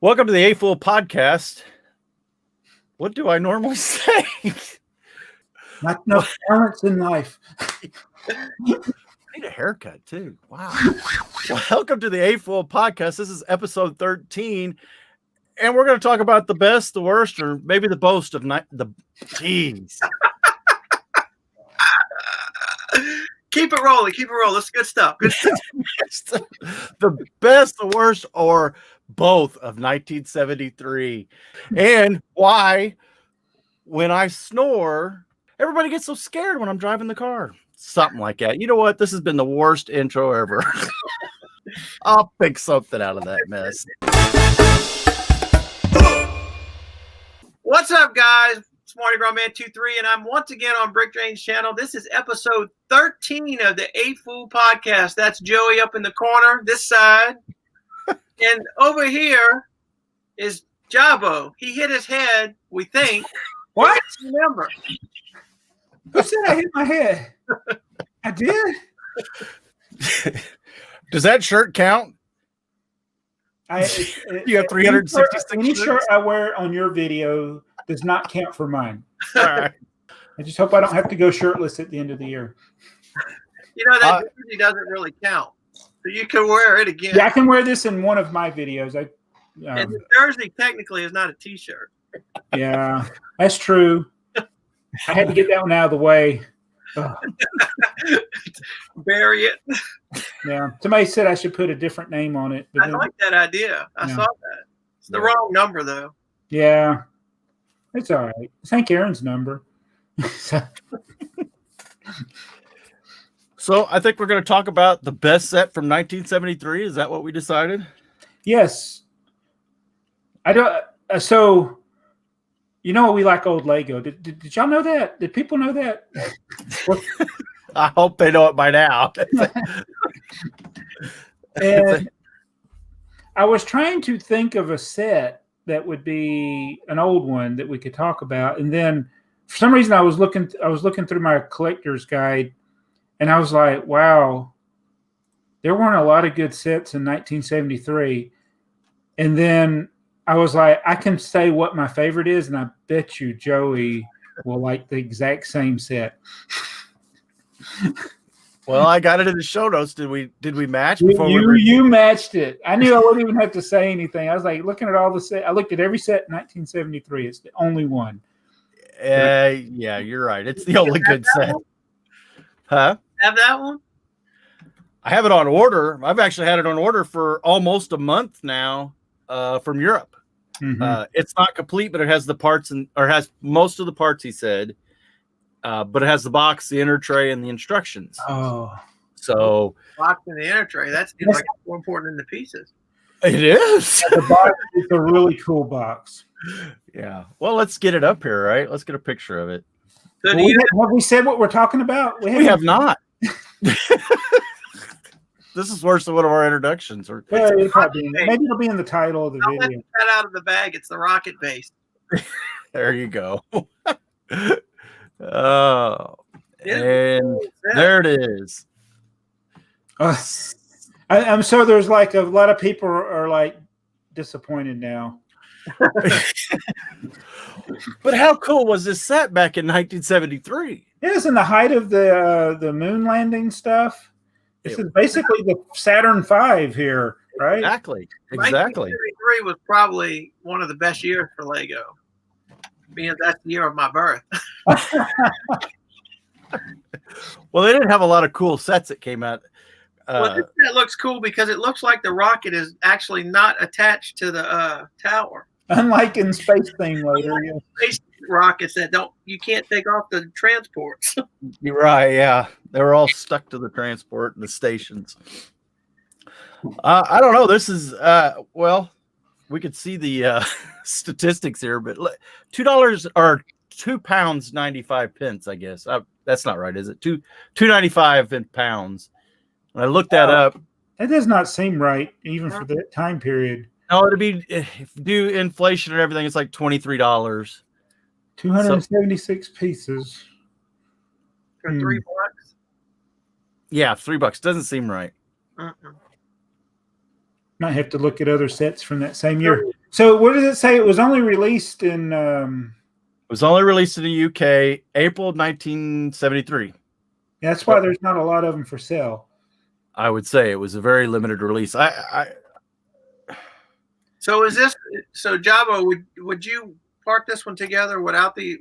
Welcome to the AFoOL podcast. What do I normally say? Not enough balance in life. I need a haircut too. Wow. Welcome to the AFoOL podcast. This is episode 13. And we're going to talk about the best, the worst, or maybe the boast of Jeez. Keep it rolling. Keep it rolling. That's good stuff. Good stuff. The best, the worst, or both of 1973. And why, when I snore, everybody gets so scared when I'm driving the car. Something like that. You know what? This has been the worst intro ever. I'll pick something out of that mess. What's up, guys? It's Marty Gras Man 23, and I'm once again on BrickTrains channel. This is episode 13 of the AFoOL podcast. That's Joey up in the corner, this side. And over here is Jaabo. He hit his head, we think. What? Remember. Who said I hit my head? I did. Does that shirt count? You have 366 Any shirt I wear on your video does not count for mine. All right. I just hope I don't have to go shirtless at the end of the year. You know, that jersey doesn't really count. So you can wear it again. Yeah, I can wear this in one of my videos. And the jersey technically is not a t-shirt. Yeah, that's true. I had to get that one out of the way. Bury it. Yeah. Somebody said I should put a different name on it. I like that idea. I saw that. It's the wrong number, though. Yeah. It's all right. It's Hank Aaron's number. So I think we're going to talk about the best set from 1973. Is that what we decided? Yes. I don't. So, you know, we like old Lego. Did y'all know that? Did people know that? I hope they know it by now. And I was trying to think of a set that would be an old one that we could talk about, and then for some reason I was looking through my collector's guide, and I was like, wow, there weren't a lot of good sets in 1973. And then I was like, I can say what my favorite is, and I bet you Joey will like the exact same set. Well, I got it in the show notes. Did we match? You matched it. I knew I wouldn't even have to say anything. I was like looking at all the set. I looked at every set in 1973. It's the only one. Yeah, you're right. It's the only good set. Huh? Have that one? I have it on order. I've actually had it on order for almost a month now from Europe. Mm-hmm. It's not complete, but it has the parts or has most of the parts, he said. But it has the box, the inner tray, and the instructions. Oh, so box and the inner tray. That's like more important than the pieces. It is. The box is a really cool box. Yeah. Well, let's get it up here, right? Let's get a picture of it. So have we said what we're talking about? We have not. This is worse than one of our introductions. Maybe it'll be in the title of the video. Let that out of the bag. It's the rocket base. There you go. Oh, and there it is. I'm so there's like a lot of people are like disappointed now. But how cool was this set back in 1973? It was in the height of the moon landing stuff. This is basically the Saturn V here, right? Exactly. 1973 was probably one of the best years for Lego. Because that's the year of my birth. Well, they didn't have a lot of cool sets that came out. Well, this set looks cool because it looks like the rocket is actually not attached to the tower. Unlike in Space Theme later. Yeah. Space rockets that you can't take off the transports. You're right, yeah. They were all stuck to the transport and the stations. I don't know. This is, well, we could see the statistics here, but $2 or £2.95, I guess. That's not right, is it? $2.95 in pounds. When I looked that up, that does not seem right, even for that time period. No, it'd be if you do inflation and everything, it's like $23. 276 pieces for $3. Yeah, $3 doesn't seem right. Might have to look at other sets from that same year. So what does it say? It was only released in. It was only released in the UK April 1973. That's why there's not a lot of them for sale. I would say it was a very limited release. So is this so Jaabo? Would you part this one together without the?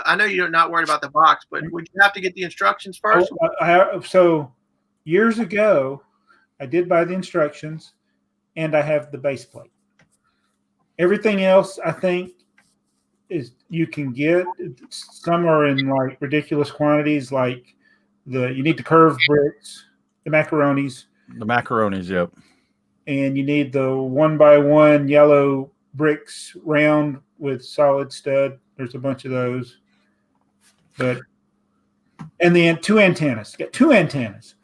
I know you're not worried about the box, but would you have to get the instructions first? So years ago, I did buy the instructions, and I have the base plate. Everything else, I think, is you can get. Some are in like ridiculous quantities, like you need the curved bricks, the macaronis. The macaronis, yep. And you need the 1x1 yellow bricks round with solid stud. There's a bunch of those. And the two antennas. Got two antennas.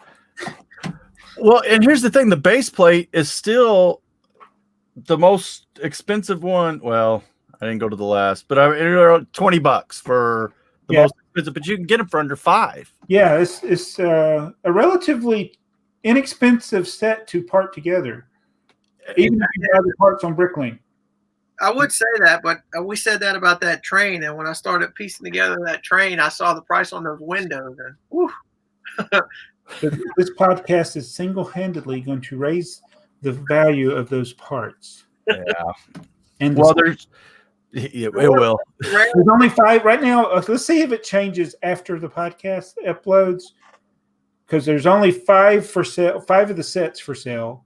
Well, and here's the thing: the base plate is still the most expensive one. Well, I didn't go to the last, but $20 for the most expensive. But you can get them for under $5. Yeah, it's a relatively inexpensive set to part together, even if you buy the parts on Bricklink. I would say that, but we said that about that train, and when I started piecing together that train, I saw the price on those windows, and whew. This podcast is single-handedly going to raise the value of those parts. Yeah, and it will. There's only 5 right now. Let's see if it changes after the podcast uploads, because there's only 5 for sale. 5 of the sets for sale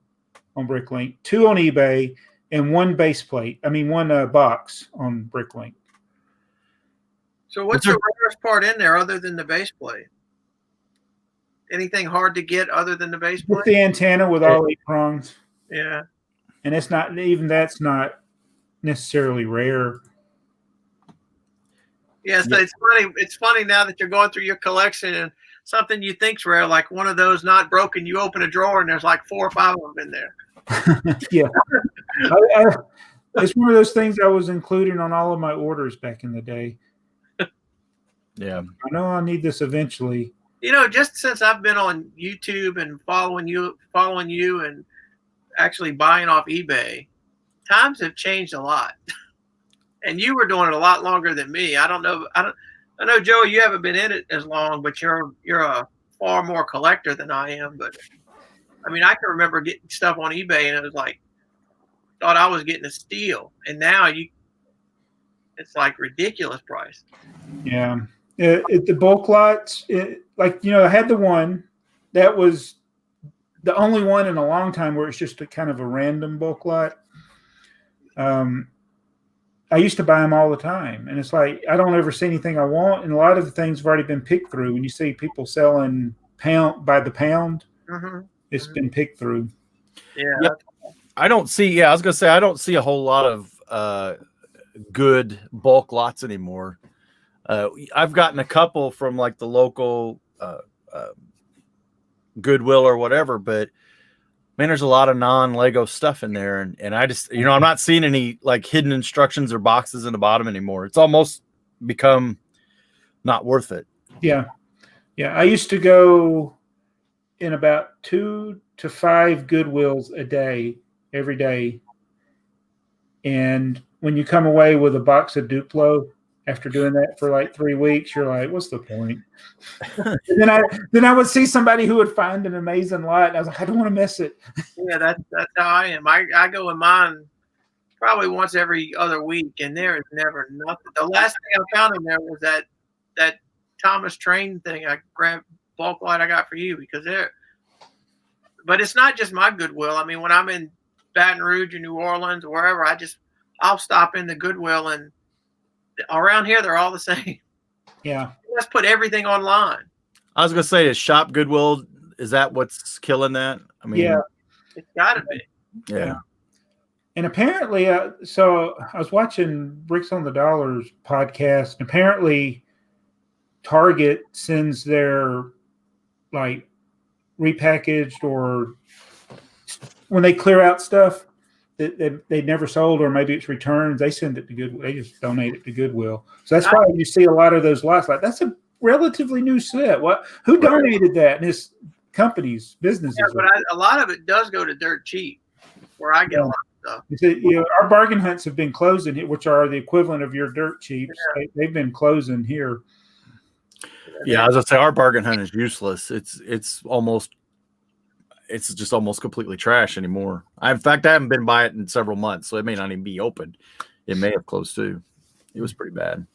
on Bricklink, 2 on eBay, and 1 base plate. I mean, 1 box on Bricklink. So what's the rarest part in there other than the base plate? Anything hard to get other than the base plate? The antenna with all 8 prongs. Yeah. And it's not even that's not necessarily rare. Yeah, so it's funny now that you're going through your collection and something you think's rare, like one of those not broken, you open a drawer and there's like 4 or 5 of them in there. Yeah. It's one of those things I was including on all of my orders back in the day. Yeah. I know I'll need this eventually. You know, just since I've been on YouTube and following you and actually buying off eBay, times have changed a lot. And you were doing it a lot longer than me. I know, Joey, you haven't been in it as long, but you're a far more collector than I am. But I mean, I can remember getting stuff on eBay and it was like, thought I was getting a steal. And now it's like ridiculous price. Yeah. The bulk lots, I had the one that was the only one in a long time where it's just a kind of a random bulk lot. I used to buy them all the time, and it's like I don't ever see anything I want, and a lot of the things have already been picked through. When you see people selling pound by the pound, it's been picked through. Yeah. Yep. I don't see. Yeah, I was gonna say I don't see a whole lot of good bulk lots anymore. I've gotten a couple from like the local Goodwill or whatever, but man, there's a lot of non-Lego stuff in there, and I just, I'm not seeing any like hidden instructions or boxes in the bottom anymore. It's almost become not worth it. Yeah. I used to go in about 2 to 5 Goodwills a day, every day, and when you come away with a box of Duplo after doing that for like 3 weeks, you're like, what's the point? And then I would see somebody who would find an amazing lot, and I was like, I don't want to miss it. Yeah, that's how I am. I go in mine probably once every other week, and there is never nothing. The last thing I found in there was that Thomas Train thing I grabbed, bulk lot I got for you, because but it's not just my Goodwill. I mean, when I'm in Baton Rouge or New Orleans or wherever, I'll stop in the Goodwill, and around here they're all the same. Yeah. Let's put everything online. I was gonna say, is Shop Goodwill, is that what's killing that? I mean, yeah, it's gotta be. Yeah. And apparently, so I was watching Bricks on the Dollars podcast, and apparently Target sends their like repackaged, or when they clear out stuff that they never sold, or maybe it's returns, they send it to Goodwill. They just donate it to Goodwill. So that's why you see a lot of those lots. Like, that's a relatively new set. Who donated that? And his companies, businesses. Yeah, but a lot of it does go to dirt cheap, where I get a lot. stuff. Our bargain hunts have been closing, which are the equivalent of your dirt cheaps. Yeah. They've been closing here. Yeah, as I say, our bargain hunt is useless. It's just almost completely trash anymore. In fact, I haven't been by it in several months, so it may not even be open. It may have closed too. It was pretty bad.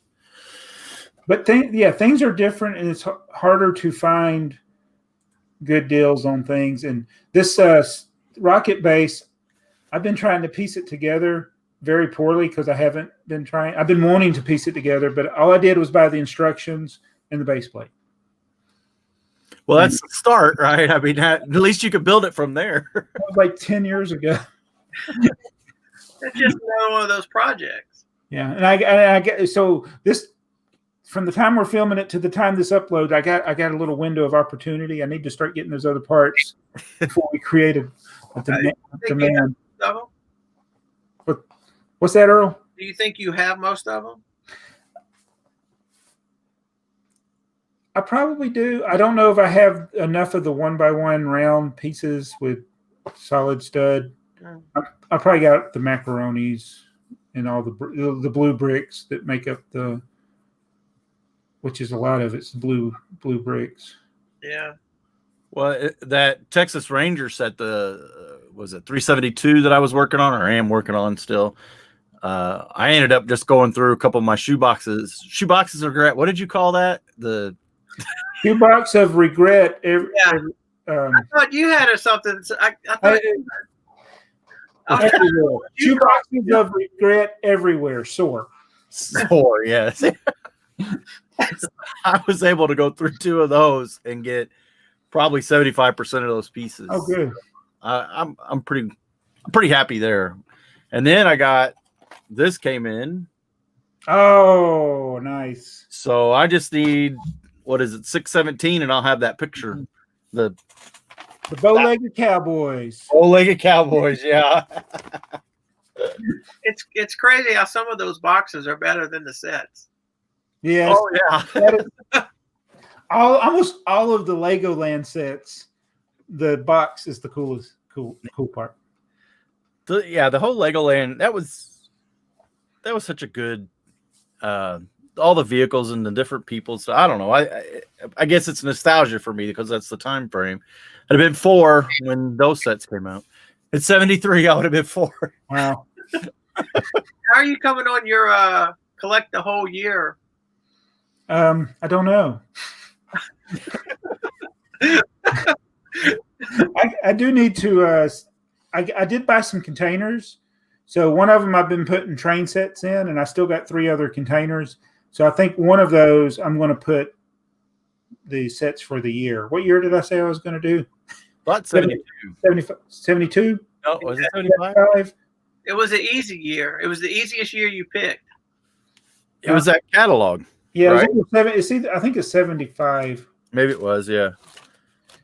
But things are different, and it's harder to find good deals on things. And this rocket base, I've been trying to piece it together very poorly because I haven't been trying. I've been wanting to piece it together, but all I did was buy the instructions and the base plate. Well, that's the start, right? I mean, at least you could build it from there. That was like 10 years ago. It's just another one of those projects. Yeah, and I get so this from the time we're filming it to the time this uploads, I got a little window of opportunity. I need to start getting those other parts before we create a demand. What's that, Earl? Do you think you have most of them? I probably do. I don't know if I have enough of the 1x1 round pieces with solid stud. I probably got the macaronis and all the blue bricks that make up which is a lot of it's blue bricks. Yeah. Well, that Texas Ranger set, was it 372 that I was working on, or I am working on still. I ended up just going through a couple of my shoe boxes. Shoe boxes of regret. What did you call that? The shoebox of regret. I thought you had or something. I thought shoeboxes of regret everywhere. Sore, yes. I was able to go through 2 of those and get probably 75% of those pieces. Oh, good. I'm pretty happy there. And then I got this came in. Oh, nice. So I just need, what is it, 617, and I'll have that picture. The bow-legged cowboys. Bow-legged cowboys, yeah. It's crazy how some of those boxes are better than the sets. Yes. Oh yeah. Almost all of the Legoland sets, the box is the cool part. The whole Legoland, that was such a good all the vehicles and the different people. So I don't know. I guess it's nostalgia for me because that's the time frame. I'd have been 4 when those sets came out. At 73, I would have been 4. Wow. How are you coming on your collect the whole year? I don't know. I do need to. I did buy some containers. So one of them I've been putting train sets in, and I still got 3 other containers. So I think one of those I'm going to put the sets for the year. What year did I say I was going to do? What, 72? 72? No, was it 75? It was an easy year. It was the easiest year you picked. It was that catalog. Yeah, right? I think it's 75. Maybe it was, yeah.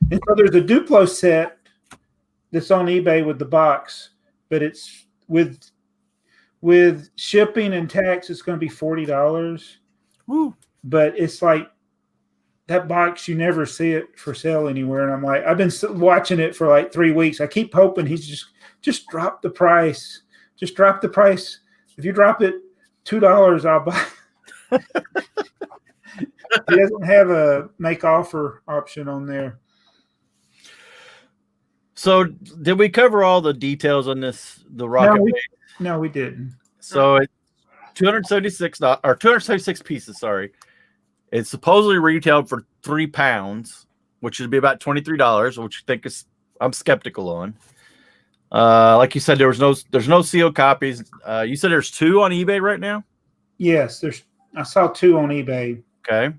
And so there's a Duplo set that's on eBay with the box, but it's with shipping and tax, it's going to be $40. Woo. But it's like that box, you never see it for sale anywhere. And I'm like, I've been watching it for like 3 weeks. I keep hoping he's just drop the price. Just drop the price. If you drop it $2, I'll buy. He doesn't have a make offer option on there. So did we cover all the details on this? The rocket? No, we didn't. So it's $276 pieces. Sorry, it's supposedly retailed for £3, which would be about $23, which I think I'm skeptical on. Like you said, there's no sealed copies. You said there's 2 on eBay right now. Yes, I saw 2 on eBay. Okay,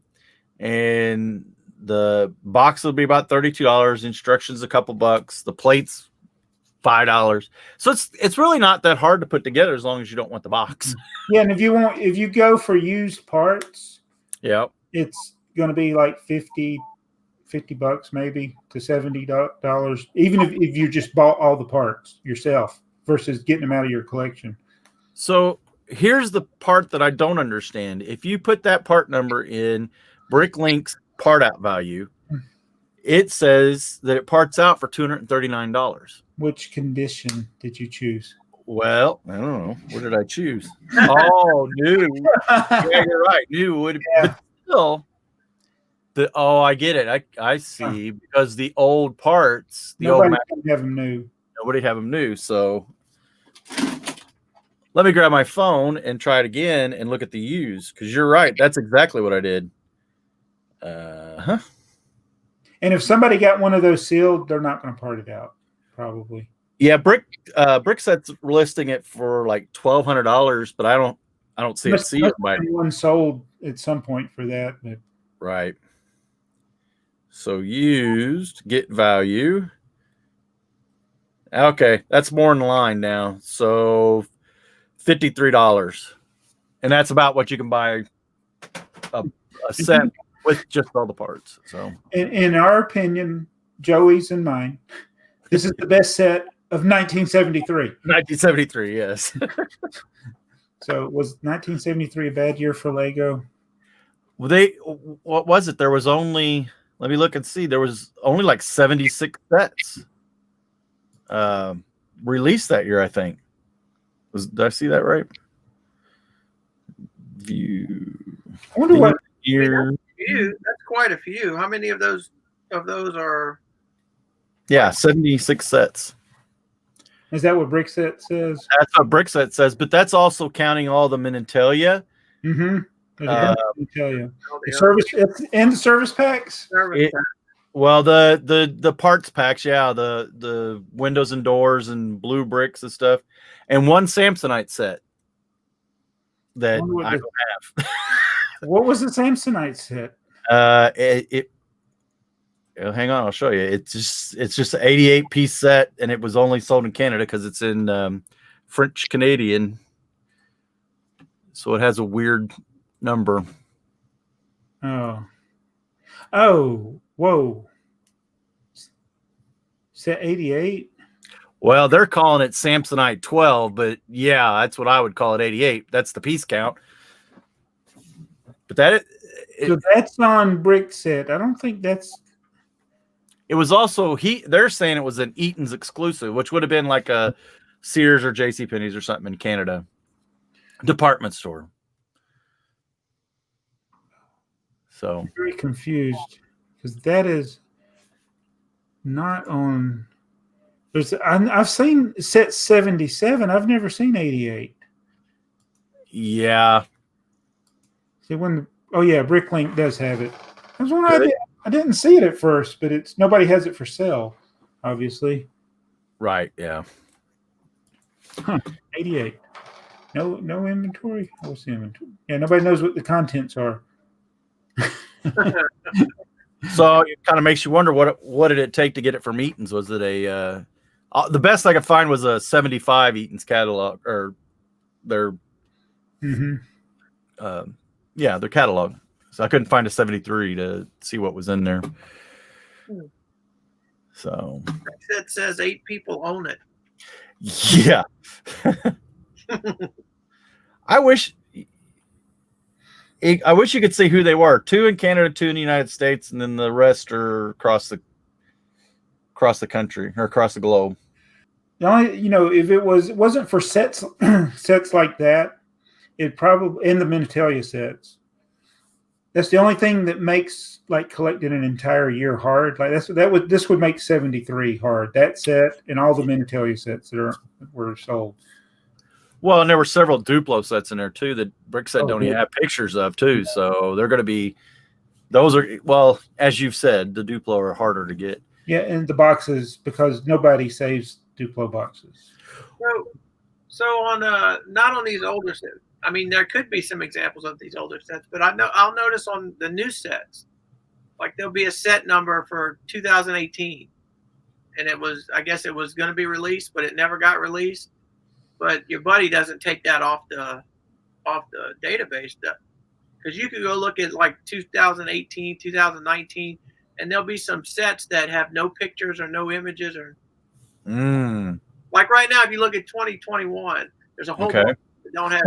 and the box will be about $32. Instructions a couple bucks. The plates $5. So it's really not that hard to put together as long as you don't want the box. Yeah, and if you go for used parts, yeah, it's going to be like $50 maybe to $70, even if you just bought all the parts yourself versus getting them out of your collection. So here's the part that I don't understand. If you put that part number in Bricklink's part out value, it says that it parts out for $239. Which condition did you choose? Well, I don't know. What did I choose? Oh, new. Yeah, you're right. New would, but still. I get it. I see because the old parts, Nobody can have them new. Nobody have them new. So let me grab my phone and try it again and look at the used because you're right. That's exactly what I did. And if somebody got one of those sealed, they're not going to part it out, probably. Yeah, Brick Set's listing it for like $1,200, but I don't see it sealed. One sold at some point for that, but. Right. So used, get value. Okay, that's more in line now. So $53. And that's about what you can buy a set with just all the parts. So in our opinion, Joey's and mine, this is the best set of 1973. 1973, yes. So was 1973 a bad year for Lego? Well, what was it? There was only, let me look and see. There was only like 76 sets released that year, I think. Did I see that right? View. I wonder what year. That's quite a few. How many of those are? Yeah, 76 sets. Is that what BrickSet says? That's what BrickSet says, but that's also counting all the Minitalia. Mm-hmm. The service and the service packs. Well, the parts packs, yeah, the windows and doors and blue bricks and stuff, and one Samsonite set that I don't have. What was the Samsonite set? Hang on, I'll show you. It's just an 88 piece set, and it was only sold in Canada because it's in French Canadian, so it has a weird number. Whoa. Set 88? Well, they're calling it Samsonite 12, but yeah, that's what I would call it 88. That's the piece count. But so that's on BrickSet. I don't think that's. It was also they're saying it was an Eaton's exclusive, which would have been like a Sears or JCPenney's or something in Canada. Department store. So I'm very confused because that is not on. I've seen set 77. I've never seen 88. Yeah. See Bricklink does have it. That's one I didn't see it at first, but nobody has it for sale, obviously. Right. Yeah. 88. No inventory. What's the inventory? Yeah, nobody knows what the contents are. So it kind of makes you wonder what did it take to get it from Eaton's? Was it the best I could find was a 75 Eaton's catalog or their their catalog. So I couldn't find a 73 to see what was in there. So it says 8 people own it. Yeah. I wish you could see who they were. 2 in Canada, 2 in the United States, and then the rest are across the country or across the globe. The only, if it wasn't for sets like that, it probably in the Minitalia sets. That's the only thing that makes like collecting an entire year hard. Like this would make 73 hard. That set and all the Minitalia sets that were sold. Well, and there were several Duplo sets in there too that BrickSet don't even have pictures of too. So they're going to be, those are, well, as you've said, the Duplo are harder to get. Yeah, and the boxes, because nobody saves Duplo boxes. So on not on these older sets. I mean, there could be some examples of these older sets, but I'll notice on the new sets, like there'll be a set number for 2018, and I guess it was going to be released, but it never got released. But your buddy doesn't take that off the database, because you could go look at like 2018, 2019, and there'll be some sets that have no pictures or no images or. Like right now, if you look at 2021, there's a whole bunch that don't have.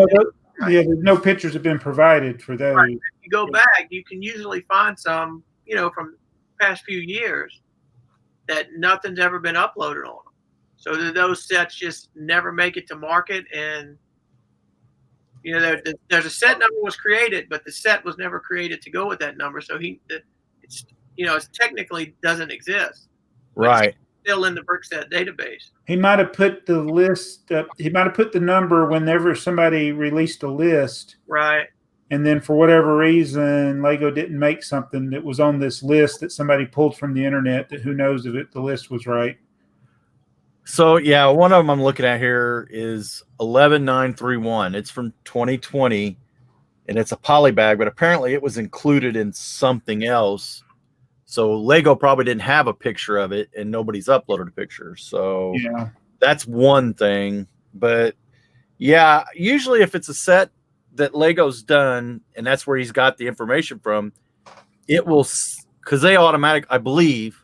Yeah, no pictures have been provided for those. Right. If you go back, you can usually find some, from past few years that nothing's ever been uploaded on them. So did those sets just never make it to market? And there's a set number was created, but the set was never created to go with that number. So it's technically doesn't exist. Right. It's still in the BrickSet database. He might have put the list up. He might have put the number whenever somebody released a list. Right. And then for whatever reason, Lego didn't make something that was on this list that somebody pulled from the internet that who knows if the list was right. So, yeah, one of them I'm looking at here is 11931. It's from 2020, and it's a poly bag, but apparently it was included in something else. So Lego probably didn't have a picture of it, and nobody's uploaded a picture. So yeah, that's one thing. But, yeah, usually if it's a set that Lego's done, and that's where he's got the information from, it will – because they I believe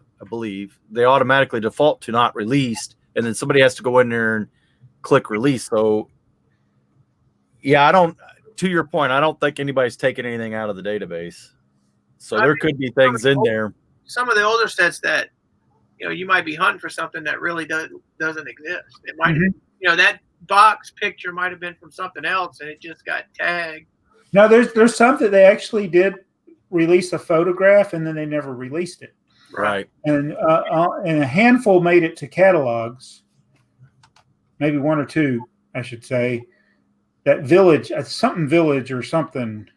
they automatically default to not released. And then somebody has to go in there and click release. So, yeah, to your point, I don't think anybody's taking anything out of the database. So there could be things in there. Some of the older sets that, you might be hunting for something that really doesn't exist. It might, that box picture might have been from something else and it just got tagged. No, there's some that they actually did release a photograph and then they never released it. Right. And a handful made it to catalogs, maybe one or two, I should say. That village, something village or something.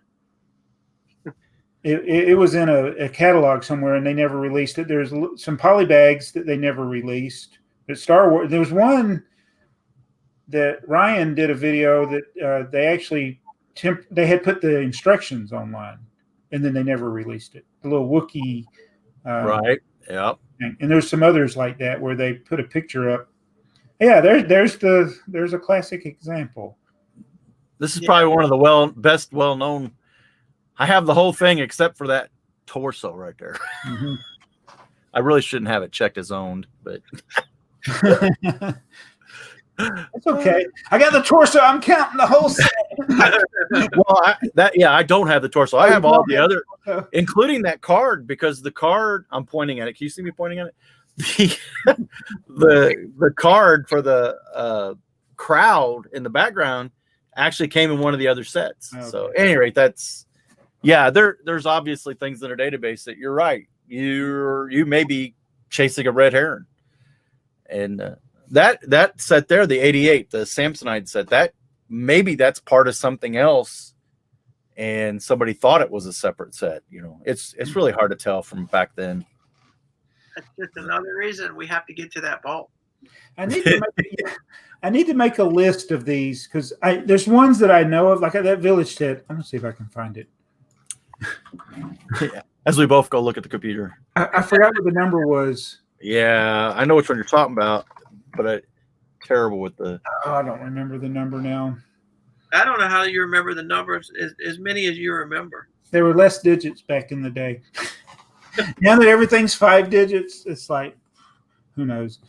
It was in a catalog somewhere, and they never released it. There's some poly bags that they never released. But Star Wars, there was one that Ryan did a video that they actually they had put the instructions online, and then they never released it. The little Wookiee. Right. Yep. And there's some others like that where they put a picture up. Yeah, there's a classic example. This is probably one of the best well-known. I have the whole thing except for that torso right there. Mm-hmm. I really shouldn't have it checked as owned, but it's okay. I got the torso. I'm counting the whole set. Well, I don't have the torso. I have all the other, including that card, because the card, I'm pointing at it. Can you see me pointing at it? The card for the crowd in the background actually came in one of the other sets. Okay. So, at any rate, there's obviously things in our database that you're right. You may be chasing a red heron, and that set there, the 88, the Samsonite set, that's part of something else, and somebody thought it was a separate set. It's really hard to tell from back then. That's just another reason we have to get to that vault. I need to make a list of these because there's ones that I know of, like that village set. I'm gonna see if I can find it. Yeah. As we both go look at the computer. I forgot what the number was. Yeah, I know which one you're talking about, but I'm terrible with the. I don't remember the number now. I don't know how you remember the numbers as many as you remember. There were less digits back in the day. Now that everything's 5 digits, it's like, who knows?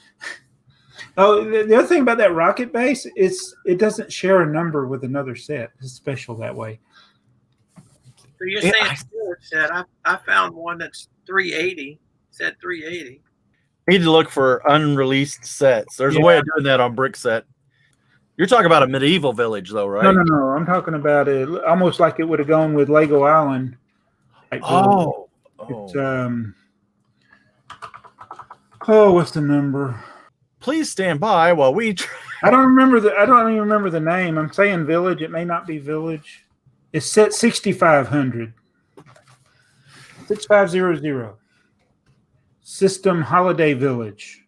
Oh, the other thing about that rocket base is it doesn't share a number with another set. It's special that way. So you're saying set? I found one that's 380. Set 380. Need to look for unreleased sets. There's a way of doing that on BrickSet. You're talking about a medieval village, though, right? No. I'm talking about it almost like it would have gone with Lego Island. It's what's the number? Please stand by while we. I don't even remember the name. I'm saying village. It may not be village. It's set 6500. 6500. System Holiday Village.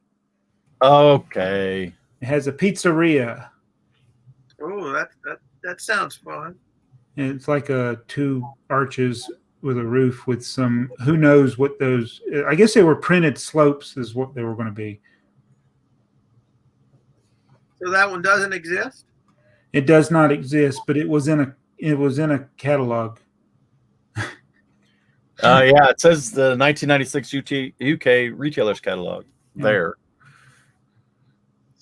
Okay. It has a pizzeria. Oh, that sounds fun. And it's like 2 arches with a roof with some, who knows what those, I guess they were printed slopes is what they were going to be. So that one doesn't exist? It does not exist, but it was in a catalog. It says the 1996 UK retailers catalog there.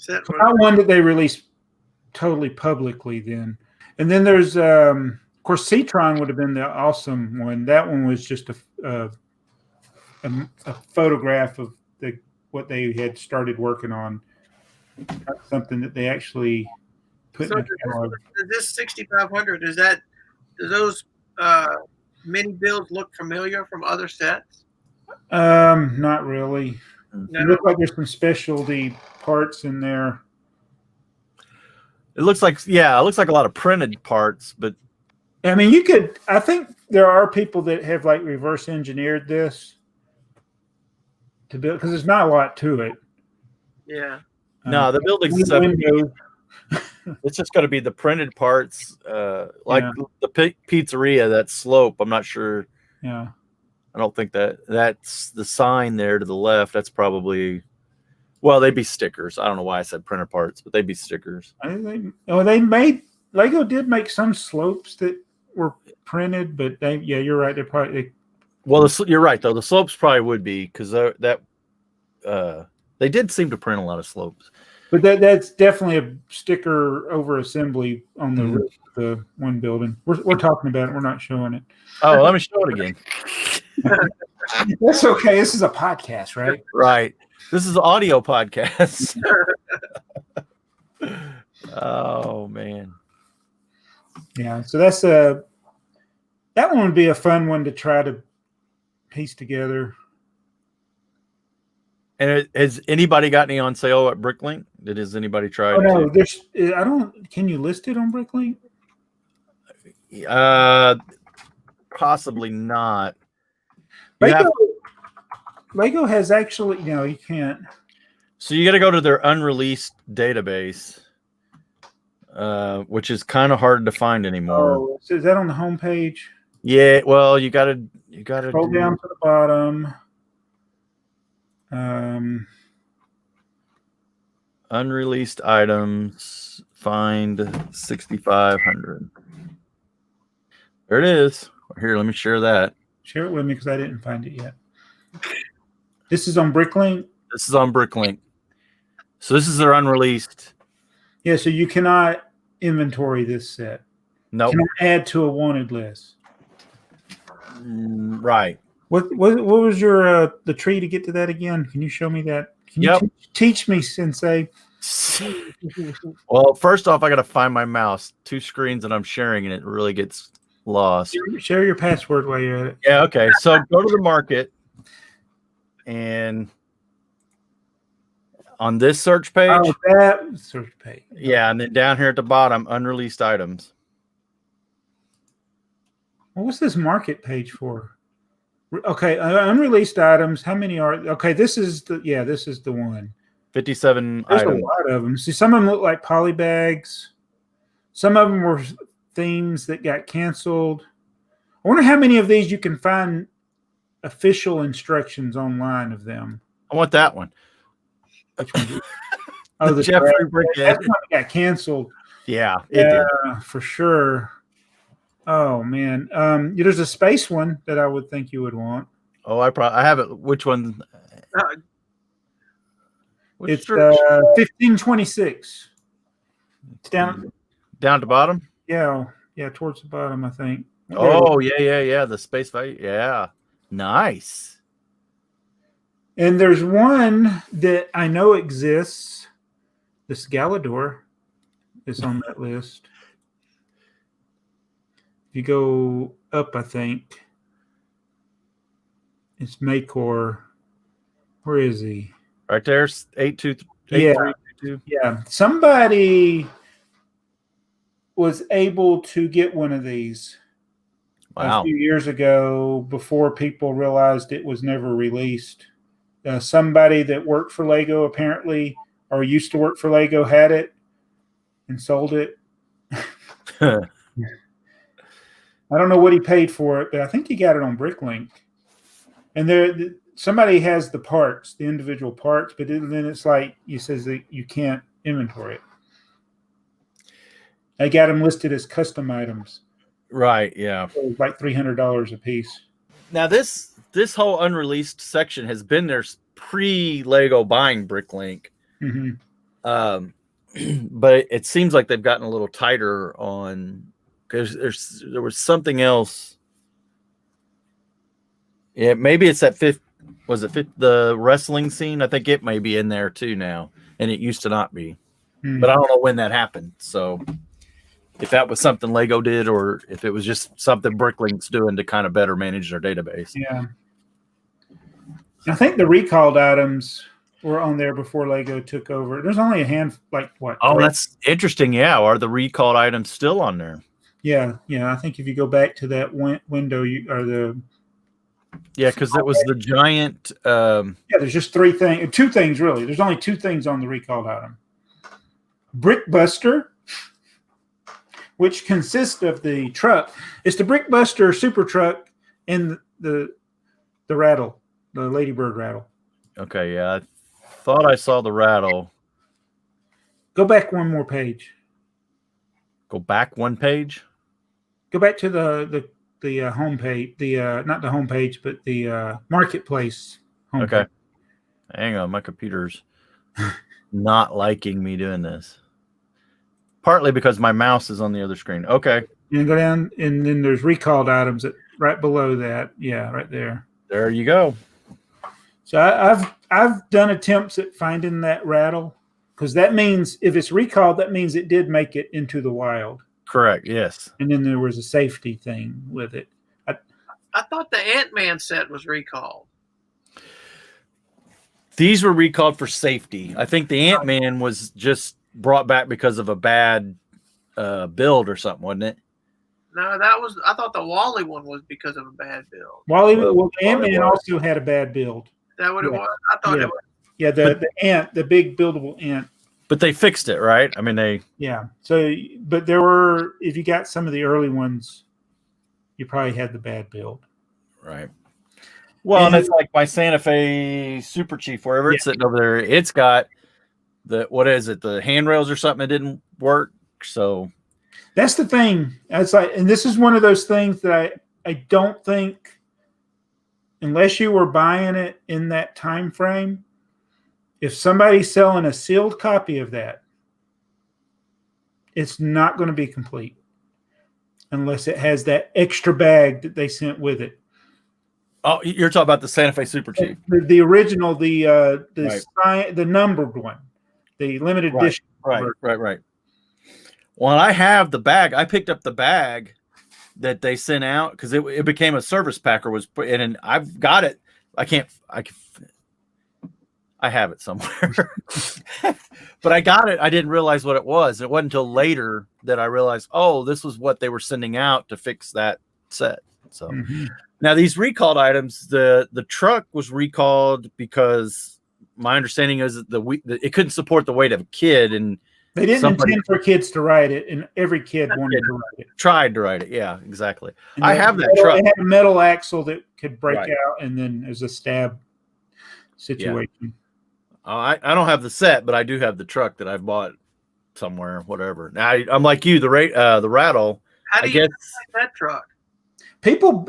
Not one that they released totally publicly then. And then there's, of course, Citron would have been the awesome one. That one was just a photograph of what they had started working on. not something that they actually put So in a catalog. does this 6500, does those mini builds look familiar from other sets? Not really. No. It looks like there's some specialty parts in there. It looks like it looks like a lot of printed parts, but I mean, I think there are people that have like reverse engineered this to build, because there's not a lot to it. Yeah. No, the building's it's just going to be the printed parts, like the pizzeria, that slope. I'm not sure. Yeah. I don't think that's the sign there to the left. That's probably, well, they'd be stickers. I don't know why I said printed parts, but they'd be stickers. Lego did make some slopes that were printed, but you're right. You're right though. The slopes probably would be, because they did seem to print a lot of slopes. But that's definitely a sticker over assembly on the roof of the one building. We're talking about it. We're not showing it. Oh, let me show it again. That's okay. This is a podcast, right? Right. This is an audio podcast. Oh man. Yeah. So that one would be a fun one to try to piece together. And has anybody got any on sale at Bricklink? Has anybody tried? Oh no, can you list it on Bricklink? Possibly not. Lego has actually, you can't. So you got to go to their unreleased database, which is kind of hard to find anymore. Oh, so is that on the homepage? Yeah, well, you got to scroll down to the bottom. Unreleased items, find 6500. There it is. Here, let me share that. Share it with me, because I didn't find it yet. This is on Bricklink? This is on Bricklink. So this is their unreleased. Yeah, so you cannot inventory this set. No. Nope. Cannot add to a wanted list. Right. What was your the tree to get to that again? Can you show me that? Can you teach me, Sensei? Well, first off, I got to find my mouse. 2 screens that I'm sharing, and it really gets lost. Share your password while you're at it. Yeah, okay. So go to the market, and on this search page. Oh, that search page. Yeah, and then down here at the bottom, unreleased items. What's this market page for? Okay, unreleased items. How many are? Okay, this is the one. 57 There's items. A lot of them. See, some of them look like poly bags. Some of them were themes that got canceled. I wonder how many of these you can find official instructions online of them. I want that one. Oh, the Jeffrey that one got canceled. Yeah, it did. For sure. Oh man, there's a space one that I would think you would want. Oh, I have it. Which one? It's 1526. It's down at the bottom. Yeah, towards the bottom, I think. Oh yeah. The space value. Yeah, nice. And there's one that I know exists. This Galador is on that list. If you go up, I think it's Maycor. Where is he? Right there, 8322. Yeah. Somebody was able to get one of these a few years ago before people realized it was never released. Somebody that worked for Lego apparently, or used to work for Lego, had it and sold it. I don't know what he paid for it, but I think he got it on Bricklink. And somebody has the parts, the individual parts, but then it's like it says that you can't inventory it. I got them listed as custom items. Right, yeah. So it was like $300 a piece. Now this whole unreleased section has been there pre-Lego buying Bricklink. Mm-hmm. But it seems like they've gotten a little tighter on, because there was something else. Yeah, maybe it's that the wrestling scene. I think it may be in there too now. and it used to not be. But I don't know when that happened. So if that was something Lego did, or if it was just something Bricklink's doing to kind of better manage their database. Yeah. I think the recalled items were on there before Lego took over. There's only a hand, like what? Oh, that's interesting. Yeah. Are the recalled items still on there? Yeah. Yeah. I think if you go back to that window, Yeah, because it was the giant. There's just two things really. There's only two things on the recalled item. Brickbuster, which consists of the truck. It's the Brickbuster super truck and the rattle, the Ladybird rattle. Okay, yeah. I thought I saw the rattle. Go back one more page. Go back one page? Go back to the home page, not the home page, but the marketplace home Okay. page. Hang on, my computer's not liking me doing this. Partly because my mouse is on the other screen. Okay. You go down, and then there's recalled items right below that. Yeah, right there. There you go. So I've done attempts at finding that rattle, because that means if it's recalled, that means it did make it into the wild. Correct. Yes. And then there was a safety thing with it. I thought the Ant-Man set was recalled. These were recalled for safety. I think the Ant-Man was just brought back because of a bad build or something, wasn't it? No, I thought the Wally one was because of a bad build. Well, Ant-Man also had a bad build. Is that what it was? I thought it was. Yeah, the big buildable ant. But they fixed it, right? I mean, Yeah. So, but there were, if you got some of the early ones, you probably had the bad build. Right. Well, and it's like my Santa Fe Super Chief, wherever it's sitting over there, it's got the handrails or something that didn't work. So that's the thing. It's like, and this is one of those things that I don't think, unless you were buying it in that time frame, if somebody's selling a sealed copy of that, it's not going to be complete unless it has that extra bag that they sent with it. Oh, you're talking about the Santa Fe Super Chief, the original, the numbered one, the limited edition. Right. Well, I have the bag. I picked up the bag that they sent out because it became a service pack, or was put in, and I've got it. I have it somewhere, but I got it. I didn't realize what it was. It wasn't until later that I realized, oh, this was what they were sending out to fix that set. So now these recalled items, the truck was recalled because my understanding is that it couldn't support the weight of a kid, and they didn't intend for kids to ride it, and every kid wanted to ride it. Tried to ride it, yeah, exactly. And I have that truck. It had a metal axle that could break out, and then there's a stab situation. Yeah. I don't have the set, but I do have the truck that I've bought somewhere, whatever. Now I'm like you, the rattle. How do you like that truck? People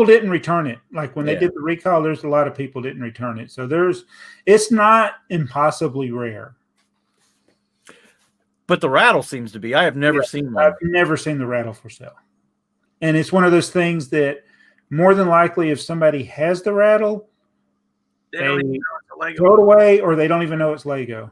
didn't return it. Like when they did the recall, there's a lot of people didn't return it. So it's not impossibly rare. But the rattle seems to be. I have never seen one. I've never seen the rattle for sale. And it's one of those things that more than likely, if somebody has the rattle, they don't even know it's a Lego. Throw it away, or they don't even know it's Lego.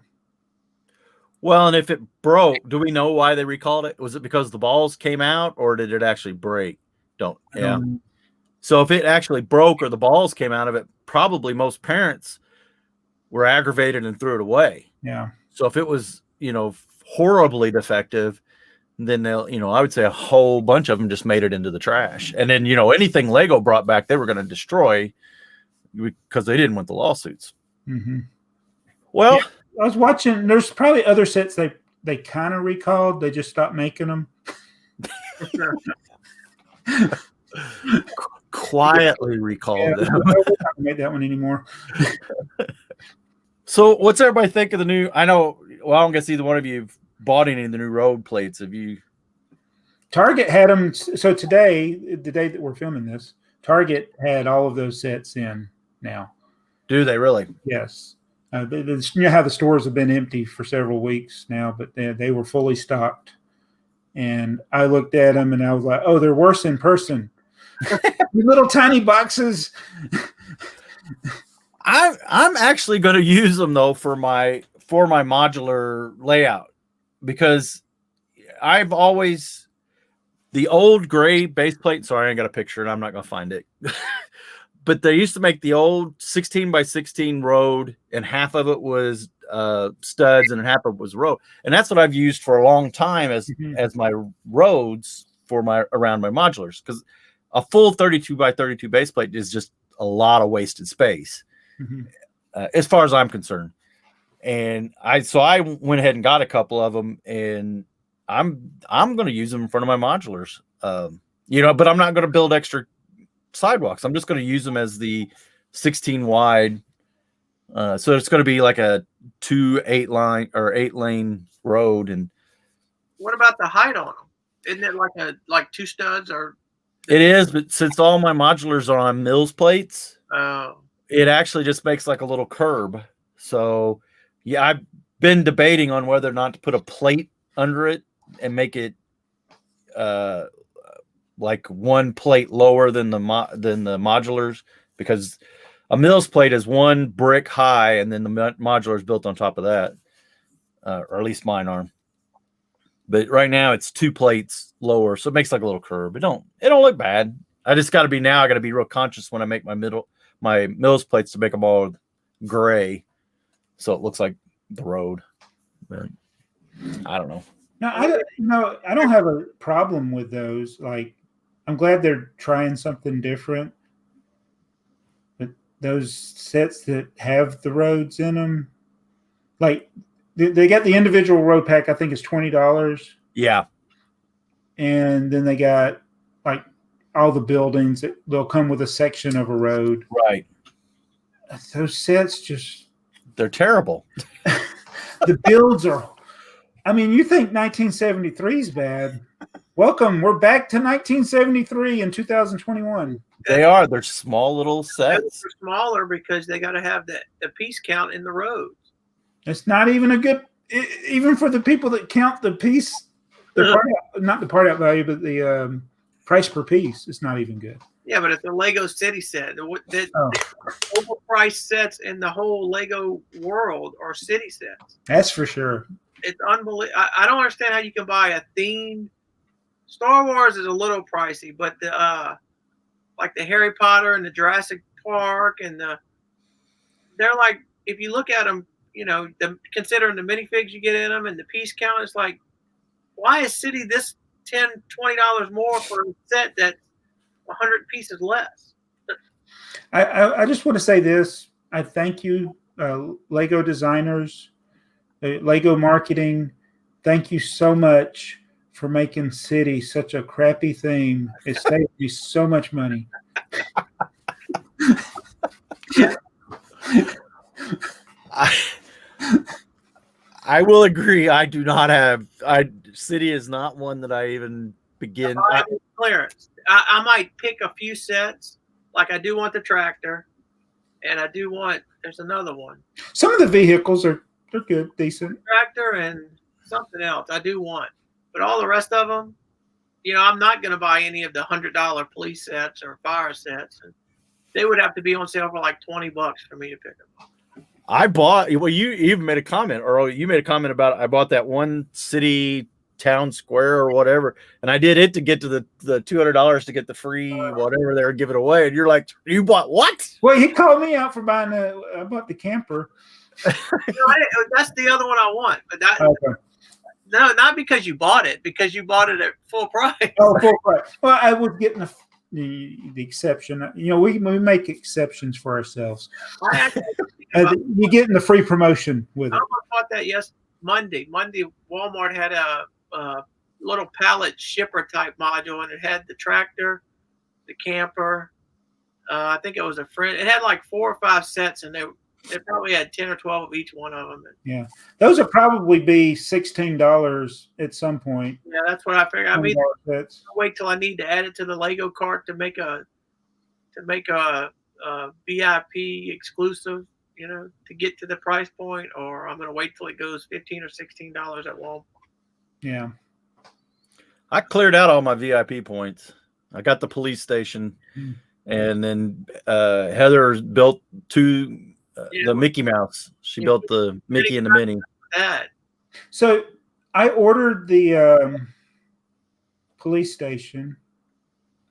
Well, and if it broke, do we know why they recalled it? Was it because the balls came out, or did it actually break? So if it actually broke or the balls came out of it, probably most parents were aggravated and threw it away. Yeah. So if it was, horribly defective, then they'll, I would say a whole bunch of them just made it into the trash. And then, anything Lego brought back, they were going to destroy because they didn't want the lawsuits. Mm-hmm. Well, I was watching, there's probably other sets they kind of recalled. They just stopped making them. Quietly recalled them. I don't make that one anymore. So what's everybody think of the new? I don't guess either one of you have bought any of the new road plates. Have you? Target had them. So today, the day that we're filming this, Target had all of those sets in now. Do they really? Yes. You know how the stores have been empty for several weeks now, but they were fully stocked. And I looked at them and I was like, oh, they're worse in person. Little tiny boxes. I'm actually going to use them though for for my modular layout, because I've always, the old gray base plate. Sorry, I got a picture and I'm not going to find it. But they used to make the old 16 by 16 road, and half of it was studs and half of it was road. And that's what I've used for a long time as my roads for my around my modulars, because a full 32 by 32 base plate is just a lot of wasted space, as far as I'm concerned. And I went ahead and got a couple of them, and I'm going to use them in front of my modulars, but I'm not going to build extra sidewalks. I'm just going to use them as the 16 wide. So it's going to be like a 8 lane road. And what about the height on them? Isn't it like two studs or? It is, but since all my modulars are on Mills plates, it actually just makes like a little curb. So yeah, I've been debating on whether or not to put a plate under it and make it like one plate lower than the modulars, because a Mills plate is one brick high, and then the modular is built on top of that, or at least mine are. But right now it's 2 plates lower, so it makes like a little curve. It don't look bad. I just got to be real conscious when I make my Mills plates to make them all gray, so it looks like the road. But I don't know. No, I don't have a problem with those. Like, I'm glad they're trying something different. But those sets that have the roads in them, like they got the individual road pack, I think is $20. Yeah. And then they got like all the buildings, they'll come with a section of a road. Right. Those sets they're terrible. The builds are, I mean, you think 1973 is bad. Welcome. We're back to 1973 in 2021. They're small little sets. They're smaller because they got to have the piece count in the roads. It's not even a good, even for the people that count the piece, not the part out value, but the price per piece. It's not even good. Yeah, but it's a Lego City set. The overpriced sets in the whole Lego world are city sets. That's for sure. It's unbelievable. I don't understand how you can buy a themed. Star Wars is a little pricey, but like the Harry Potter and the Jurassic Park and they're like, if you look at them, considering the minifigs you get in them and the piece count, it's like, why is City this $10, $20 more for a set that's 100 pieces less? I just want to say this. I thank you, Lego designers, Lego marketing. Thank you so much for making City such a crappy theme. It saved me so much money. I will agree. I do not have. City is not one that I even begin. Clearance. I might pick a few sets. Like I do want the tractor, and I do want. There's another one. Some of the vehicles they're good, decent. Tractor and something else I do want, but all the rest of them, I'm not going to buy any of the $100 police sets or fire sets. And they would have to be on sale for like $20 for me to pick them up. I bought. Well, you even made a comment, Earl. You made a comment about I bought that one City Town Square or whatever, and I did it to get to the $200 to get the free whatever they were giving away. And you're like, you bought what? Well, he called me out for buying I bought the camper. That's the other one I want, but okay. No, not because you bought it, because you bought it at full price. Oh, full price. Well, I was getting the exception. We make exceptions for ourselves. You're getting the free promotion with it. I bought that Monday. Walmart had a little pallet shipper type module, and it had the tractor, the camper. I think it was a friend. It had like 4 or 5 sets, and they probably had 10 or 12 of each one of them. Yeah, those would probably be $16 at some point. Yeah, that's what I figured. I mean, wait till I need to add it to the Lego cart to make a VIP exclusive, to get to the price point, or I'm going to wait till it goes $15 or $16 at Walmart. Yeah, I cleared out all my VIP points. I got the police station, and then Heather built 2 the Mickey Mouse. She built the Mickey and the Minnie. That. So I ordered the police station.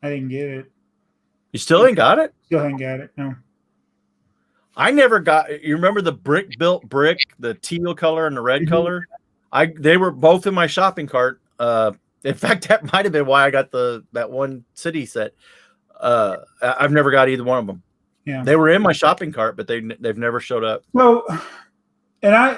I didn't get it. You still ain't got it? Still haven't got it. No. I never got. You remember the built brick, the teal color and the red color? They were both in my shopping cart. In fact, that might have been why I got that one city set. I've never got either one of them. Yeah, they were in my shopping cart, but they've never showed up. So, and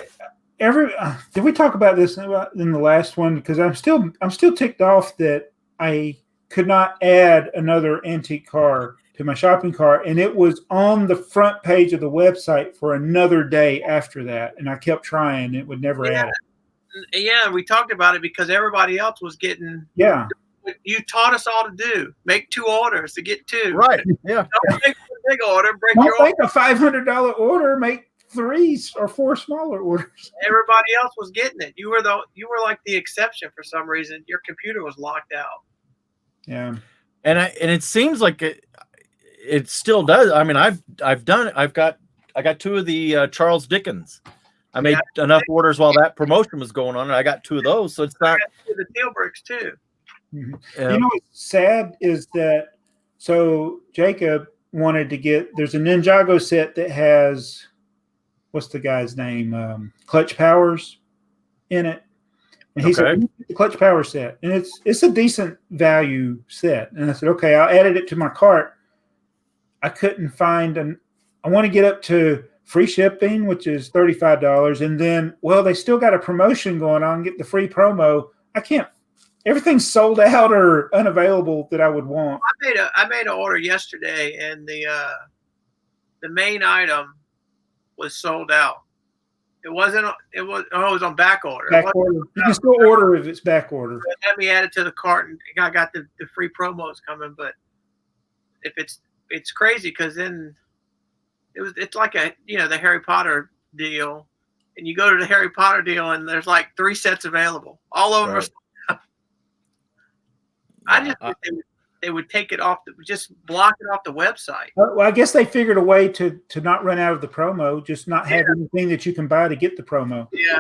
did we talk about this in the last one? Because I'm still ticked off that I could not add another antique car to my shopping cart, and it was on the front page of the website for another day after that, and I kept trying. It would never add it. Yeah, we talked about it because everybody else was getting. Yeah. You taught us all to do. Make 2 orders to get 2. Right. Yeah. Don't make a big order. Don't make a $500 order. Make 3 or 4 smaller orders. Everybody else was getting it. You were like the exception for some reason. Your computer was locked out. Yeah. And it seems like it still does. I mean, I got 2 of the Charles Dickens. I made enough orders while that promotion was going on, and I got 2 of those. So it's not the steel bricks too. Mm-hmm. Yeah. You know what's sad is that Jacob wanted to get. There's a Ninjago set that has what's the guy's name? Clutch Powers in it. And he said, the Clutch Power set. And it's a decent value set. And I said, okay, I'll add it to my cart. I couldn't find I want to get up to free shipping, which is $35. And then, they still got a promotion going on, get the free promo. I can't, everything's sold out or unavailable that I would want. I made an order yesterday, and the main item was sold out. It was on back order. Back order. You can still order if it's back order. Let me add it to the cart, and I got the free promos coming. But if it's crazy because then it's like the Harry Potter deal, and you go to the Harry Potter deal, and there's like 3 sets available. All of them are sold out. I just think they would take it off, just block it off the website. Well, I guess they figured a way to not run out of the promo, just not have anything that you can buy to get the promo. Yeah.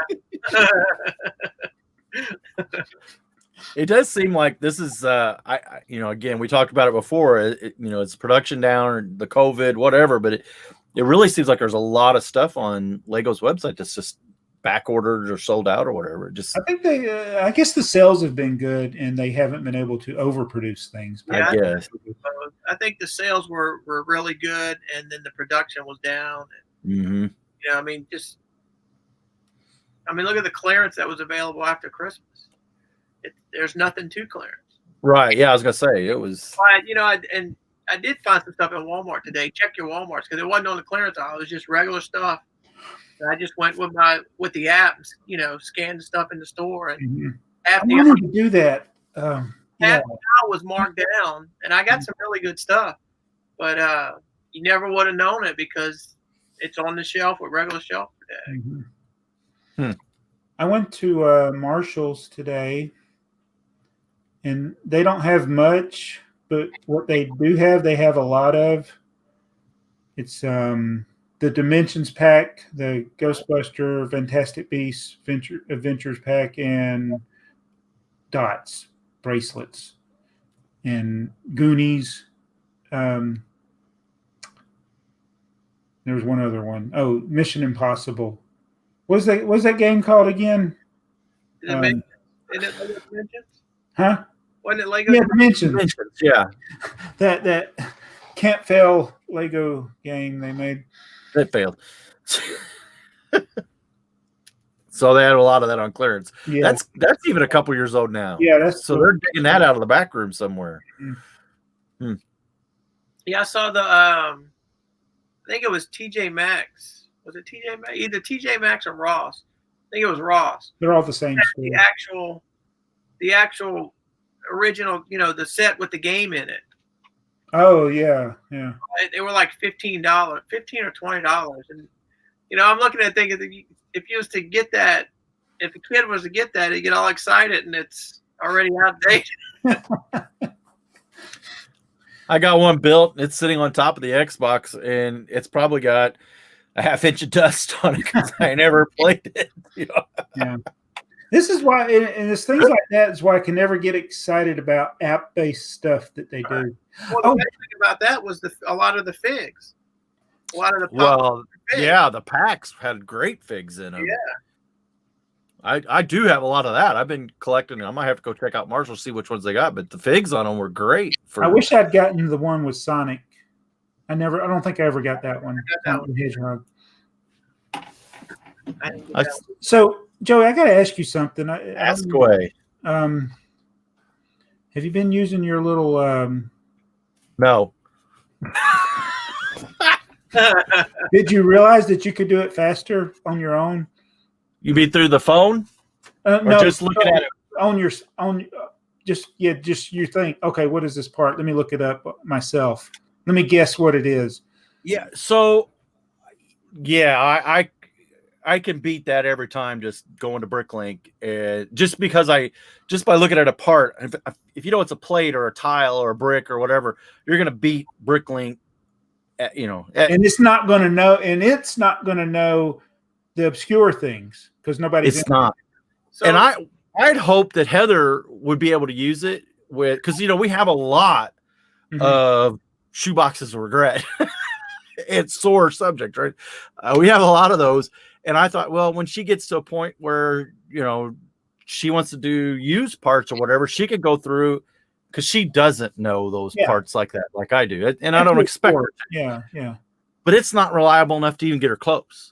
It does seem like this is, again, we talked about it before. It's production down or the COVID, whatever, but it really seems like there's a lot of stuff on Lego's website that's just back ordered or sold out or whatever. I think I guess the sales have been good and they haven't been able to overproduce things. Yeah, I guess. I think the sales were really good, and then the production was down. And, look at the clearance that was available after Christmas. There's nothing to clearance. Right. Yeah, I was gonna say it was. I did find some stuff at Walmart today. Check your Walmarts because it wasn't on the clearance aisle. It was just regular stuff. And I just went with the apps, scanned the stuff in the store, and I wanted to do that. Half the aisle was marked down, and I got some really good stuff. But you never would have known it because it's on the shelf with regular shelf tag. Mm-hmm. I went to Marshall's today, and they don't have much, but what they do have, they have a lot of. It's the Dimensions pack, the Ghostbuster, Fantastic Beasts, Adventures pack, and Dots bracelets, and Goonies. There was one other one. Oh, Mission Impossible. What's that game called again? Isn't it Lego Dimensions? Huh? Wasn't it Lego? Yeah, Dimensions. Yeah. That can't fail Lego game they made. It failed. So they had a lot of that on clearance. Yeah. That's even a couple years old now. Yeah, so they're digging that out of the back room somewhere. Mm-hmm. Yeah, I saw I think it was TJ Maxx. Was it TJ Maxx? Either TJ Maxx or Ross. I think it was Ross. They're all the same. The actual original, the set with the game in it. Oh yeah. They were like $15 or $20, and I'm looking at thinking if you was to get that, if a kid was to get that, he'd get all excited, and it's already outdated. I got one built. It's sitting on top of the Xbox, and it's probably got a half-inch of dust on it because I never played it. You know? Yeah. This is why, and it's things like that is why I can never get excited about app-based stuff that they do. Well, the best thing about that was a lot of the figs. A lot of the figs. Yeah, the packs had great figs in them. Yeah. I do have a lot of that. I've been collecting. I might have to go check out Marshall, see which ones they got, but the figs on them were great. I wish I'd gotten the one with Sonic. I don't think I ever got that one. Hedgehog. So, Joey, I got to ask you something. Ask away. Have you been using your little? No. Did you realize that you could do it faster on your own? You mean through the phone? No, just looking at it on your just you think, okay, what is this part? Let me look it up myself. Let me guess what it is. Yeah. So, yeah, I can beat that every time just going to Bricklink. Just because just by looking at a part, if you know it's a plate or a tile or a brick or whatever, you're going to beat Bricklink. And it's not going to know. And it's not going to know the obscure things because nobody's. It's not. So, and I'd hope that Heather would be able to use it because we have a lot of shoeboxes of regret. It's sore subject, right? We have a lot of those. And I thought, well, when she gets to a point where, she wants to do used parts or whatever, she could go through because she doesn't know those parts like that, like I do. And I don't expect her to. Yeah. But it's not reliable enough to even get her close.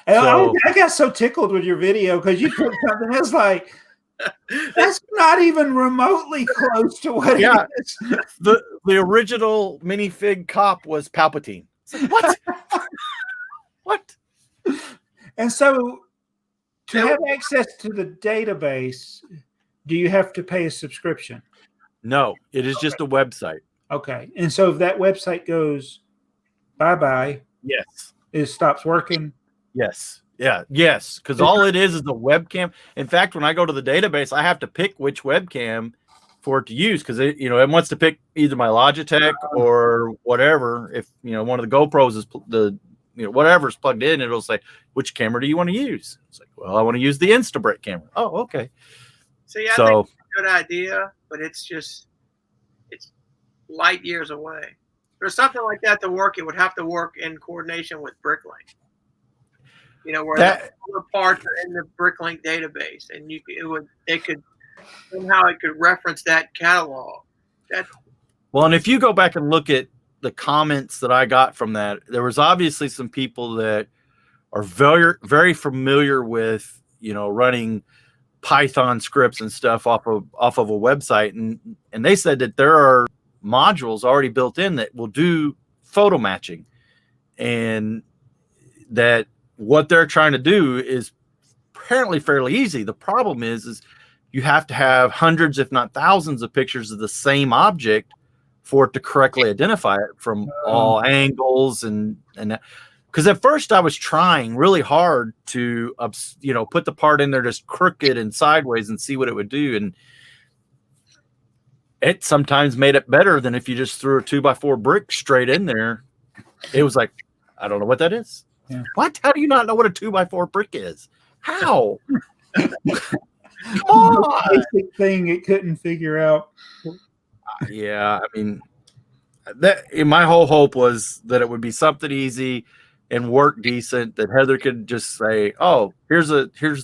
And I got so tickled with your video because you put something that's like, that's not even remotely close to what it is. The original minifig cop was Palpatine. What? What? And so to have access to the database, do you have to pay a subscription? No, it is just a website. Okay. And so if that website goes bye-bye, yes, it stops working. Yes. Yeah. Yes. Because all it is a webcam. In fact, when I go to the database, I have to pick which webcam for it to use because it wants to pick either my Logitech or whatever. If one of the GoPros is whatever's plugged in, it'll say, which camera do you want to use? It's like, well, I want to use the InstaBrick camera. Oh, okay. See, I think it's a good idea, but it's light years away. For something like that to work, it would have to work in coordination with Bricklink. Where all the parts are in the Bricklink database, and it could reference that catalog. Well, and if you go back and look at the comments that I got from that, there was obviously some people that are very, very familiar with running Python scripts and stuff off of a website, and they said that there are modules already built in that will do photo matching, and that what they're trying to do is apparently fairly easy. The problem is you have to have hundreds, if not thousands, of pictures of the same object for it to correctly identify it from all angles and that. Because at first I was trying really hard to put the part in there just crooked and sideways and see what it would do, and it sometimes made it better than if you just threw a 2x4 brick straight in there. It was like, I don't know what that is. Yeah. What? How do you not know what a 2x4 brick is? How? Come on. Basic thing it couldn't figure out. Yeah, I mean, my whole hope was that it would be something easy and work decent, that Heather could just say, "Oh, here's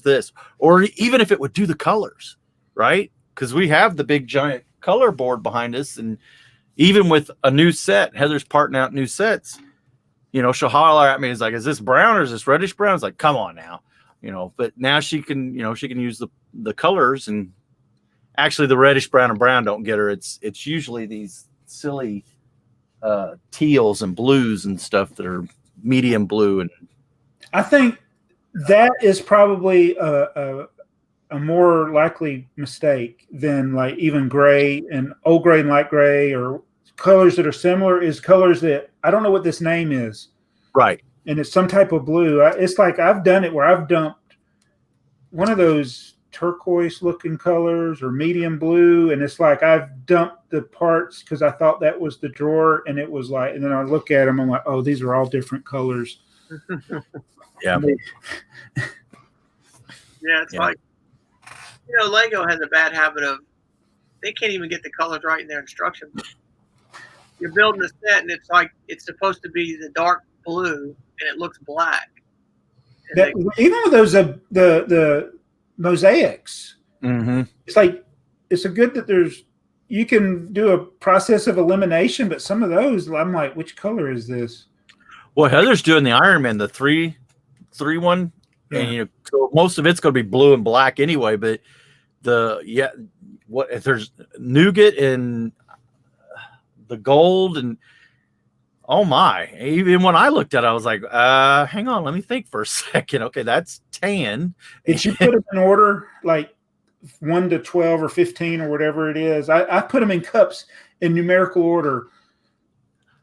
this," or even if it would do the colors, right? Because we have the big giant color board behind us, and even with a new set, Heather's parting out new sets. She'll holler at me. It's like, is this brown or is this reddish brown? It's like, come on now, but now she can use the colors, and actually the reddish brown and brown don't get her. It's usually these silly teals and blues and stuff that are medium blue. And I think that is probably a more likely mistake than like even gray and old gray and light gray, or colors that are similar, is colors that I don't know what this name is. Right. And it's some type of blue. It's like I've done it where I've dumped one of those turquoise looking colors or medium blue, and it's like I've dumped the parts because I thought that was the drawer, and it was like, and then I look at them, I'm like, oh, these are all different colors. Yeah. Yeah, it's like, Lego has a bad habit of they can't even get the colors right in their instructions. You're building a set, and it's like it's supposed to be the dark blue, and it looks black. Even with those the mosaics, it's like it's a good that you can do a process of elimination, but some of those I'm like, which color is this? Well, Heather's doing the Iron Man, the three one, and so most of it's going to be blue and black anyway. But what if there's nougat and the gold and oh my! Even when I looked at it, I was like, hang on, let me think for a second. Okay, that's tan. Did you put them in order like 1 to 12 or 15 or whatever it is? I put them in cups in numerical order.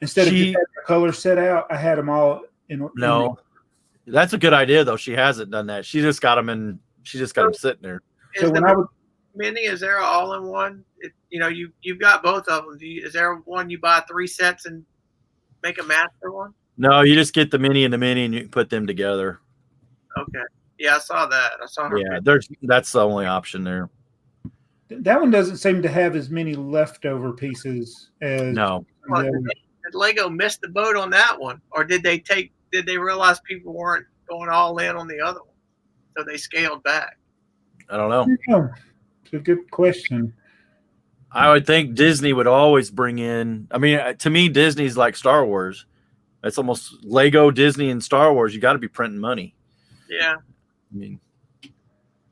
Instead of just having the color set out, I had them all in order. No, that's a good idea though. She hasn't done that. She just got them in. She just got them sitting there. So Minnie, is there an all-in-one? You've got both of them. Is there one you buy 3 sets and make a master one? No, you just get the mini and you can put them together. Okay. Yeah, I saw that. I saw her. Yeah, that's the only option there. That one doesn't seem to have as many leftover pieces as Did Lego miss the boat on that one, or did they realize people weren't going all in on the other one, so they scaled back? I don't know. It's a good question. I would think Disney would always bring in. I mean, to me, Disney's like Star Wars. It's almost Lego, Disney, and Star Wars. You got to be printing money. Yeah. I mean,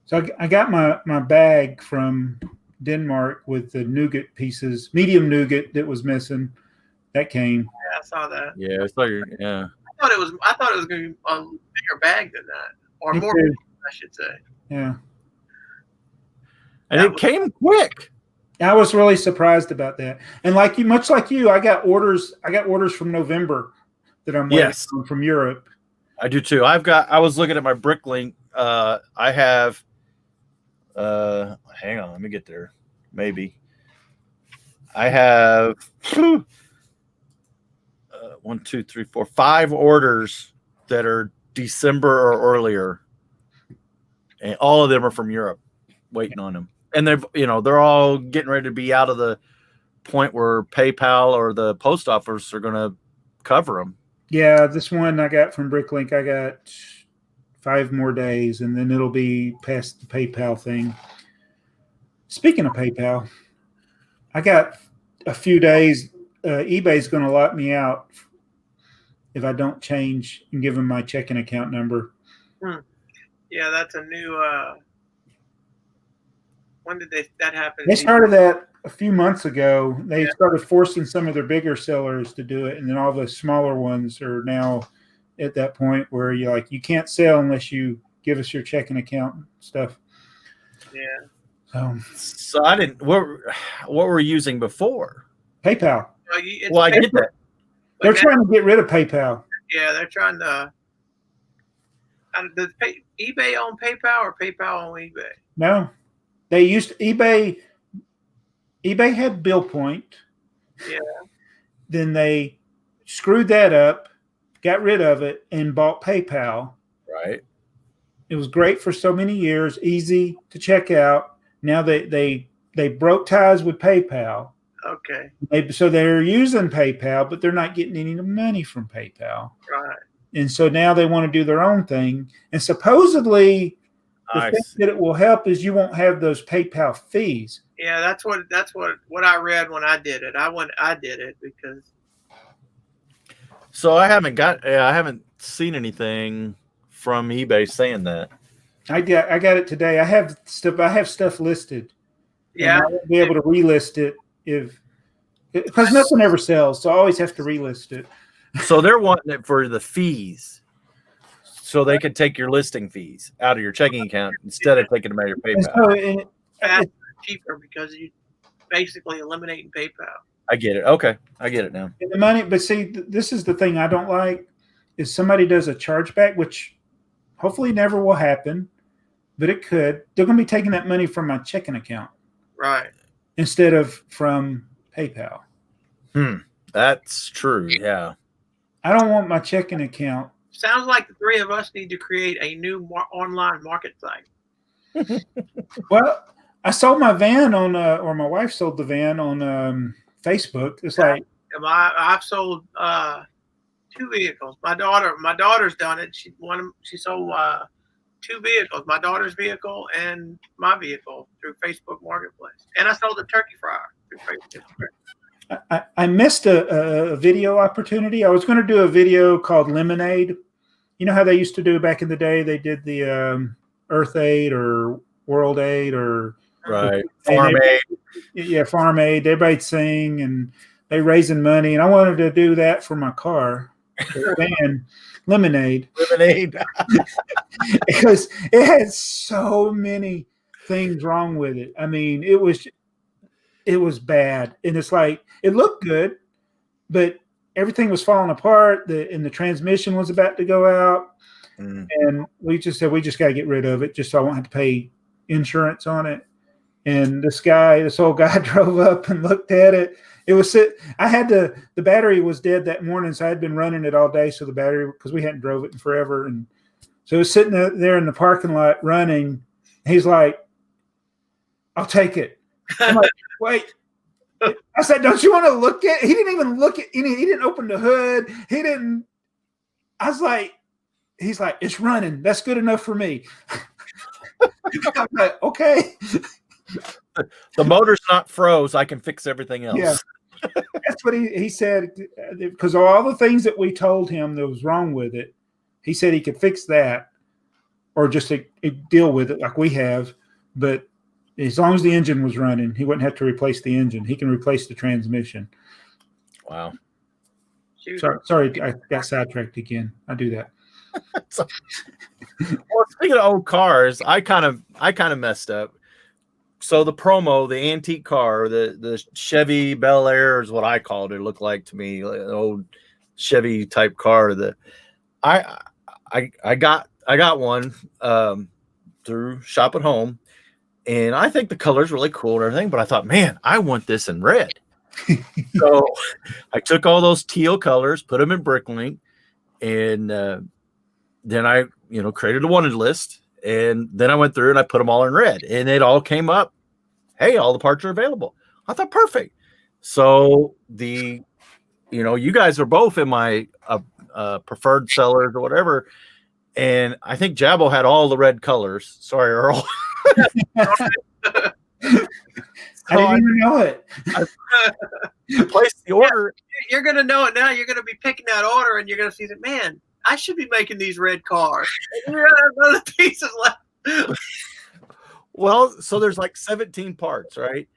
so I got my bag from Denmark with the nougat pieces, medium nougat that was missing. That came. Yeah, I saw that. Yeah, I saw I thought it was going to be a bigger bag than that, or more, I should say. Yeah. And it came quick. I was really surprised about that. And much like you, I got orders from November that I'm waiting from Europe. I do too. I was looking at my Bricklink. I have hang on, let me get there. Maybe. I have 1, 2, 3, 4, 5 orders that are December or earlier. And all of them are from Europe, waiting on them. And they're all getting ready to be out of the point where PayPal or the post office are going to cover them. Yeah, this one I got from Bricklink, I got 5 more days, and then it'll be past the PayPal thing. Speaking of PayPal, I got a few days. eBay's going to lock me out if I don't change and give them my checking account number. Yeah, that's a new. When did that happen? They started that a few months ago. They started forcing some of their bigger sellers to do it, and then all the smaller ones are now at that point where you can't sell unless you give us your checking account and stuff. Yeah. So I didn't. What were we using before? PayPal. Well, I get that. They're trying to get rid of PayPal. Yeah, they're trying to. Does eBay own PayPal or PayPal own eBay? No. They used eBay. eBay had BillPoint. Yeah. Then they screwed that up, got rid of it, and bought PayPal. Right. It was great for so many years, easy to check out. Now they broke ties with PayPal. Okay. So they're using PayPal, but they're not getting any money from PayPal. Right. And so now they want to do their own thing. And supposedly the thing that it will help is you won't have those PayPal fees. Yeah, that's what I read when I did it. I did it because. So I haven't seen anything from eBay saying that. I got it today. I have stuff listed. Yeah. I won't be able to relist it because nothing ever sells, so I always have to relist it. So they're wanting it for the fees, so they could take your listing fees out of your checking account instead of taking them out of your PayPal. It's cheaper because you basically eliminating PayPal. I get it. Okay, I get it now. And the money, but see, this is the thing I don't like is somebody does a chargeback, which hopefully never will happen, but it could. They're going to be taking that money from my checking account, right, instead of from PayPal. That's true. Yeah. I don't want my checking account sounds like the three of us need to create a new online market site. Well, I sold my van on, or my wife sold the van on Facebook. It's like I've sold 2 vehicles. My daughter's done it. She sold 2 vehicles. My daughter's vehicle and my vehicle through Facebook Marketplace. And I sold a turkey fryer through Facebook. I missed a video opportunity. I was going to do a video called Lemonade. You know how they used to do back in the day? They did the Earth Aid or World Aid or right Farm Aid. Yeah, Farm Aid. Everybody'd sing and they raising money. And I wanted to do that for my car, the van, Lemonade. Lemonade. Because it had so many things wrong with it. I mean, it was bad. And it's like, it looked good, but everything was falling apart. And the transmission was about to go out. And we just said, we just got to get rid of it just so I won't have to pay insurance on it. And this old guy drove up and looked at it. The battery was dead that morning, so I had been running it all day. So the battery, because we hadn't drove it in forever. And so it was sitting there in the parking lot running. He's like, I'll take it. I'm like, wait. I said, don't you want to look at it? He didn't even look at any. He didn't open the hood. He didn't. I was like, he's like, it's running. That's good enough for me. I'm like, okay. The motor's not froze. I can fix everything else. Yeah. That's what he said. Because all the things that we told him that was wrong with it, he said he could fix that or just deal with it like we have. But as long as the engine was running, he wouldn't have to replace the engine. He can replace the transmission. Wow. Sorry, I got sidetracked again. I do that. Well, speaking of old cars, I kind of messed up. So the promo, the antique car, the Chevy Bel Air is what I called it. It looked like to me, like an old Chevy type car. I got one through Shop at Home, and I think the color's really cool and everything. But I thought, man, I want this in red. So I took all those teal colors, put them in Bricklink, and then I created a wanted list. And then I went through and I put them all in red, and it all came up. Hey, all the parts are available. I thought perfect. So you guys are both in my preferred sellers or whatever. And I think Jaabo had all the red colors. Sorry, Earl. I didn't even know it. I placed the order. You're going to know it now. You're going to be picking that order, and you're going to see that, man, I should be making these red cars. You're going to have other pieces left. Well, so there's like 17 parts, right?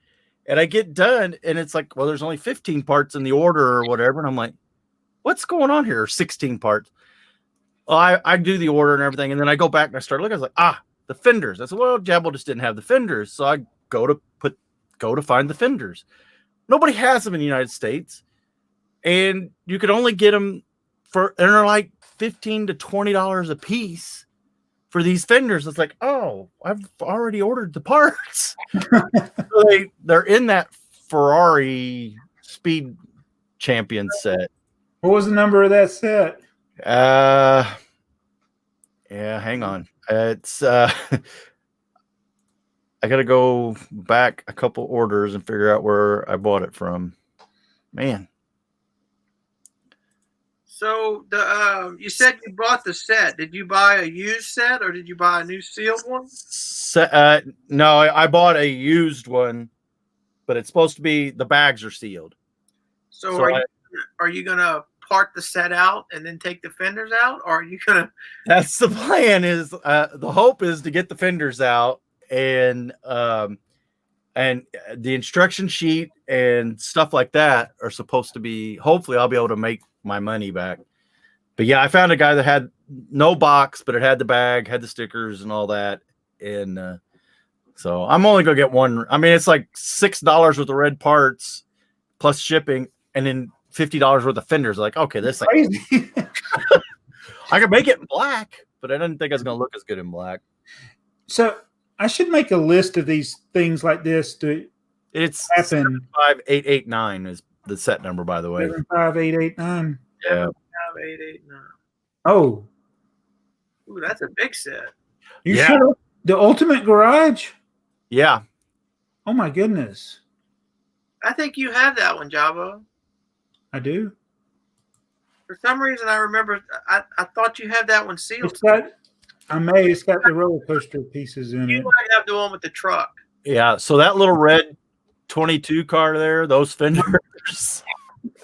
And I get done, and it's like, well, there's only 15 parts in the order or whatever. And I'm like, what's going on here? 16 parts. Well, I do the order and everything, and then I go back and I start looking. I was like, the fenders. I said, well, Jaabo just didn't have the fenders. So I go to find the fenders. Nobody has them in the United States. And you could only get them and they're like $15 to $20 a piece for these fenders. It's like, oh, I've already ordered the parts. So they're in that Ferrari Speed Champion set. What was the number of that set? Yeah, hang on. It's I gotta go back a couple orders and figure out where I bought it from. Man. So you said you bought the set. Did you buy a used set or did you buy a new sealed one? No, I bought a used one, but it's supposed to be the bags are sealed. So are you gonna part the set out and then take the fenders out, or are you gonna? That's the plan. Is the hope is to get the fenders out and the instruction sheet and stuff like that are supposed to be. Hopefully, I'll be able to make my money back. But yeah, I found a guy that had no box, but it had the bag, had the stickers and all that. And so I'm only gonna get one. I mean, it's like $6 worth of red parts plus shipping, and then $50 worth of fenders. Like, okay, this Crazy. I could make it in black, but I didn't think it was gonna look as good in black. So I should make a list of these things like this to It's happen. 75889 is the set number, by the way. 75889. Yeah. 889. Oh, Ooh, that's a big set. you sure? The Ultimate Garage? Yeah. Oh my goodness. I think you have that one, Jaabo. I do. For some reason, I remember. I thought you had that one sealed. It's got the roller coaster pieces in You it. might have the one with the truck. Yeah. So that little red 22 car there, those fenders.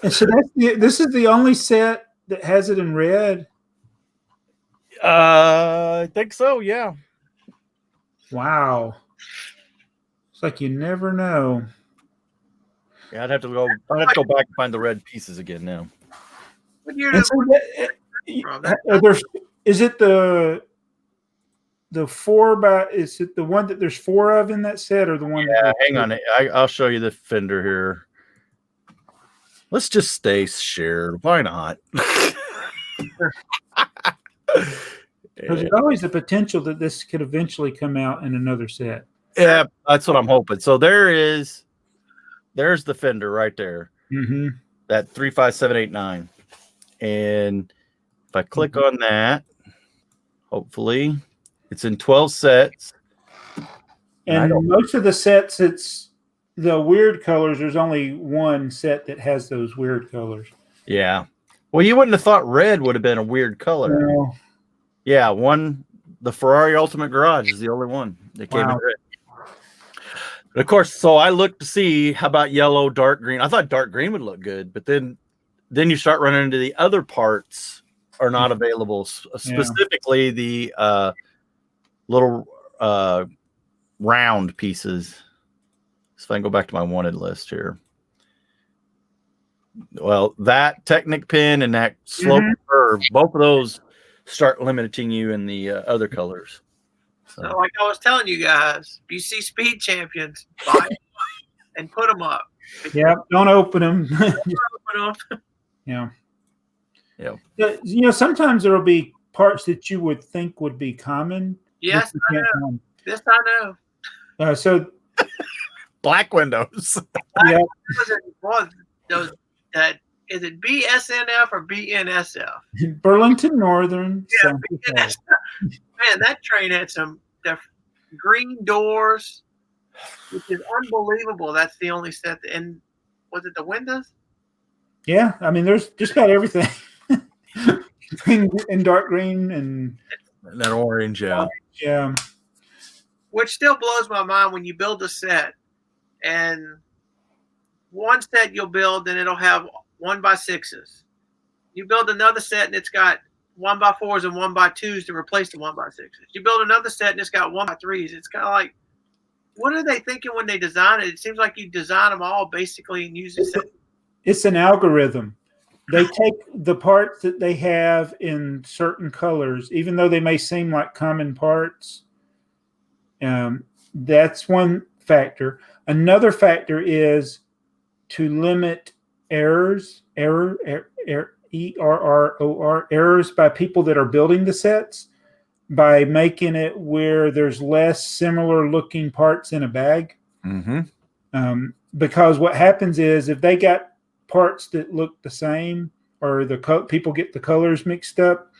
And so this is the only set that has it in red. I think so. Yeah. Wow. It's like you never know. Yeah, I'd have to go back and find the red pieces again now. What year And so is it the 4x? Is it the one that there's 4 of in that set, or the one? Yeah, hang on. I'll show you the fender here. Let's just stay shared. Why not? Because there's always the potential that this could eventually come out in another set. Yeah, that's what I'm hoping. So there's the fender right there. Mm-hmm. That 35789. And if I click on that, hopefully it's in 12 sets. And most of the sets, it's the weird colors. There's only one set that has those weird colors. Yeah. Well, you wouldn't have thought red would have been a weird color. No. Yeah, the Ferrari Ultimate Garage is the only one that came in red. But of course, so I looked to see how about yellow, dark green. I thought dark green would look good, but then you start running into the other parts are not available. Specifically, the little round pieces. So if I can go back to my wanted list here. Well, that Technic pin and that slope curve, both of those start limiting you in the other colors. So like I was telling you guys, if you see Speed Champions, buy them and put them up. Yeah, don't open them. Yeah. Sometimes there will be parts that you would think would be common. Yes, I know. This I know. So black windows. Yeah. Is it BSNF or BNSF? Burlington Northern. Yeah, BNSF. Man, that train had some green doors, which is unbelievable. That's the only set. And was it the windows? Yeah, I mean, there's just about everything in dark green and that orange. Yeah. Which still blows my mind when you build a set, and one set you'll build and it'll have 1x6s. You build another set and it's got 1x4s and 1x2s to replace the 1x6s. You build another set and it's got 1x3s. It's kind of like, what are they thinking when they design it? It seems like you design them all basically and use it. It's an algorithm. They take the parts that they have in certain colors, even though they may seem like common parts. That's one factor. Another factor is to limit errors by people that are building the sets, by making it where there's less similar looking parts in a bag. Because what happens is if they got parts that look the same, or people get the colors mixed up,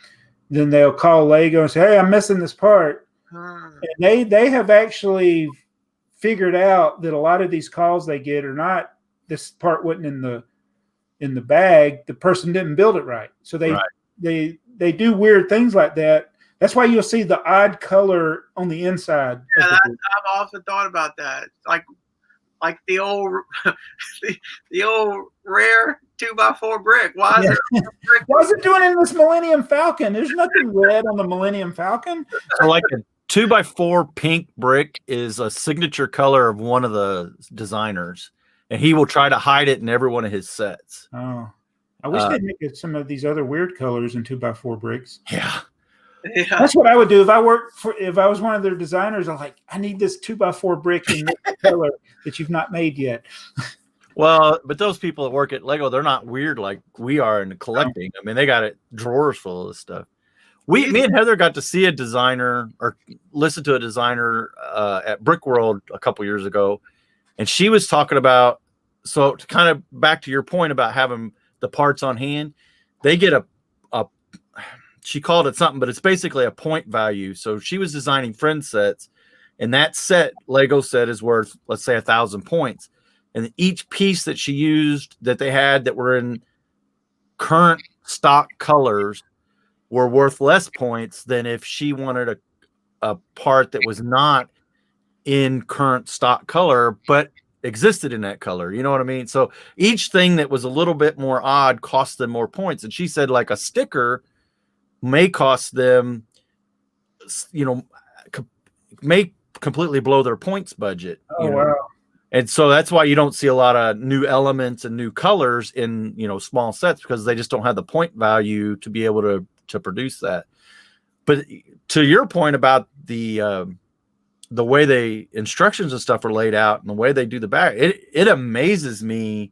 then they'll call Lego and say, "Hey, I'm missing this part." And they have actually figured out that a lot of these calls they get are not, this part wasn't in the bag, the person didn't build it right. So they do weird things like that. That's why you'll see the odd color on the inside. Yeah, I've often thought about that. Like the old the old rare 2x4 brick. Why is it doing it in this Millennium Falcon? There's nothing red on the Millennium Falcon. So like a 2x4 pink brick is a signature color of one of the designers, and he will try to hide it in every one of his sets. Oh, I wish they'd make some of these other weird colors in 2x4 bricks. Yeah. That's what I would do if I was one of their designers. I'm like, I need this 2x4 brick in this color that you've not made yet. Well, but those people that work at Lego, they're not weird like we are in collecting. I mean, they got drawers full of this stuff. Me and Heather got to see a designer or listen to a designer at Brick World a couple years ago, and she was talking about, so to kind of back to your point about having the parts on hand, they get she called it something, but it's basically a point value. So she was designing friend sets, and that set, Lego set, is worth, let's say, 1,000 points. And each piece that she used that they had that were in current stock colors were worth less points than if she wanted a part that was not in current stock color, but existed in that color. You know what I mean? So each thing that was a little bit more odd cost them more points. And she said, like, a sticker may cost them, may completely blow their points budget. Oh, wow. And so that's why you don't see a lot of new elements and new colors in, small sets, because they just don't have the point value to be able to produce that. But to your point about the way the instructions and stuff are laid out and the way they do the back, it amazes me.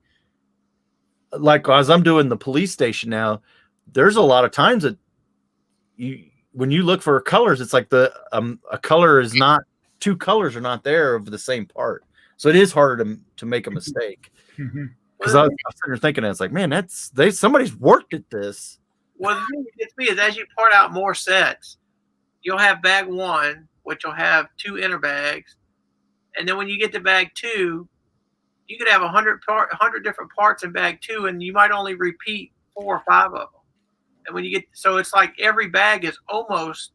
Like, as I'm doing the police station now, there's a lot of times that when you look for colors, it's like a color is not, two colors are not there of the same part. So it is harder to make a mistake. Because I was sitting there thinking, it's like, man, somebody's worked at this. Well, the thing that gets me is, as you part out more sets, you'll have bag 1, which will have 2 inner bags, and then when you get to bag 2, you could have 100 different parts in bag 2, and you might only repeat 4 or 5 of them. And when you get, so it's like every bag is almost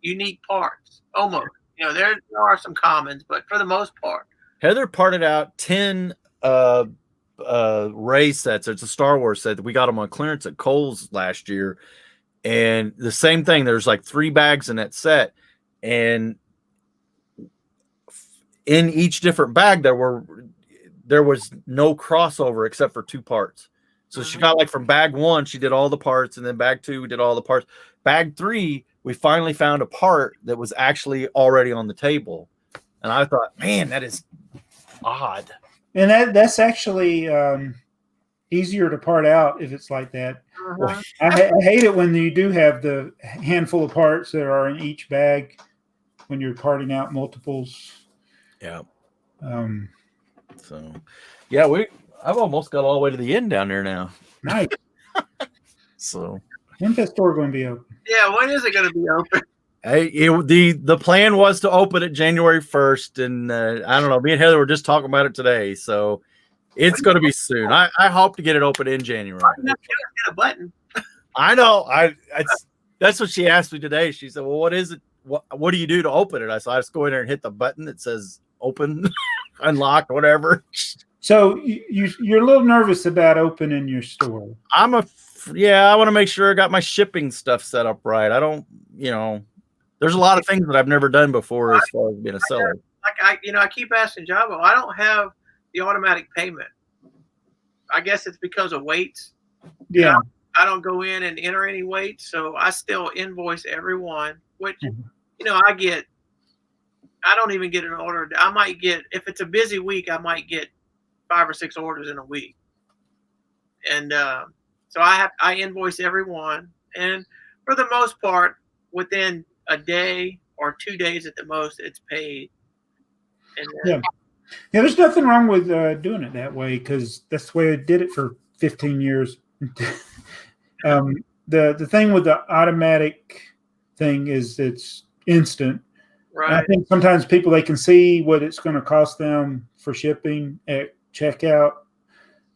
unique parts. Almost, there are some commons, but for the most part. Heather parted out 10 Ray sets. It's a Star Wars set. We got them on clearance at Kohl's last year. And the same thing, there's like 3 bags in that set. And in each different bag, there was no crossover except for 2 parts. So she got, like, from bag 1, she did all the parts. And then bag 2, we did all the parts. Bag 3, we finally found a part that was actually already on the table. And I thought, man, that is odd. And that's actually easier to part out if it's like that. I hate it when you do have the handful of parts that are in each bag when you're parting out multiples. Yeah. So, yeah, I've almost got all the way to the end down there now. Nice. So, when's that store going to be open? Yeah, when is it going to be open? Hey, the plan was to open it January 1st, and I don't know. Me and Heather were just talking about it today, so it's going to be soon. I hope to get it open in January. Get a button. I know. That's what she asked me today. She said, "Well, what is it? What do you do to open it?" I said, "I just go in there and hit the button that says open, unlock, whatever." So you're a little nervous about opening your store. I want to make sure I got my shipping stuff set up right. I don't, there's a lot of things that I've never done before as far as being a seller. I keep asking Jaabo, I don't have the automatic payment. I guess it's because of weights. Yeah. I don't go in and enter any weights, so I still invoice everyone, which, I don't even get an order. I might get, if it's a busy week, I might get 5 or 6 orders in a week. And so I invoice everyone. And for the most part, within a day or 2 days at the most, it's paid. And yeah, there's nothing wrong with doing it that way, because that's the way I did it for 15 years. The thing with the automatic thing is it's instant. Right. I think sometimes people, they can see what it's going to cost them for shipping at checkout,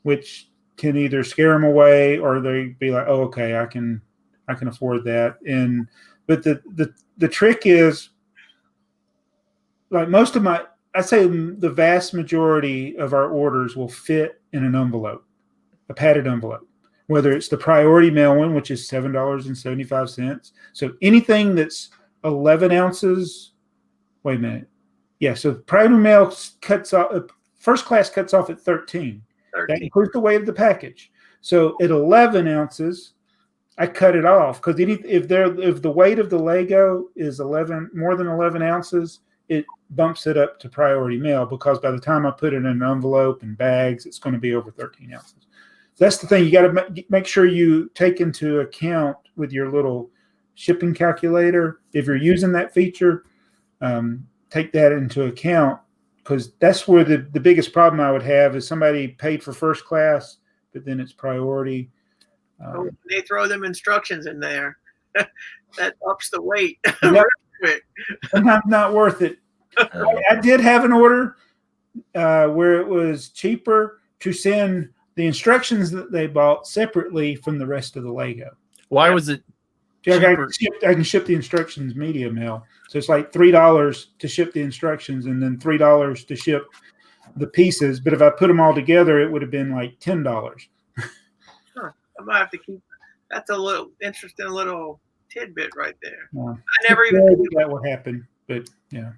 which can either scare them away or they be like, "Oh, okay, I can afford that." But the trick is, like, I'd say the vast majority of our orders will fit in an envelope, a padded envelope, whether it's the priority mail one, which is $7.75. So anything that's 11 ounces, wait a minute. Yeah, so priority mail cuts off, first class cuts off at 13. That includes the weight of the package. So at 11 ounces, I cut it off, because if the weight of the Lego is more than 11 ounces, it bumps it up to priority mail, because by the time I put it in an envelope and bags, it's going to be over 13 ounces. That's the thing. You got to make sure you take into account with your little shipping calculator, if you're using that feature, take that into account, because that's where the biggest problem I would have is somebody paid for first class, but then it's priority. They throw them instructions in there. that ups the weight Yep. real quick. Sometimes not worth it. I did have an order where it was cheaper to send the instructions that they bought separately from the rest of the Lego. Why was it I cheaper? can ship the instructions media mail. So it's like $3 to ship the instructions and then $3 to ship the pieces. But if I put them all together, it would have been like $10. Huh. I might have to keep. That's a little interesting little tidbit right there. Yeah. I never even think that would happen, but yeah.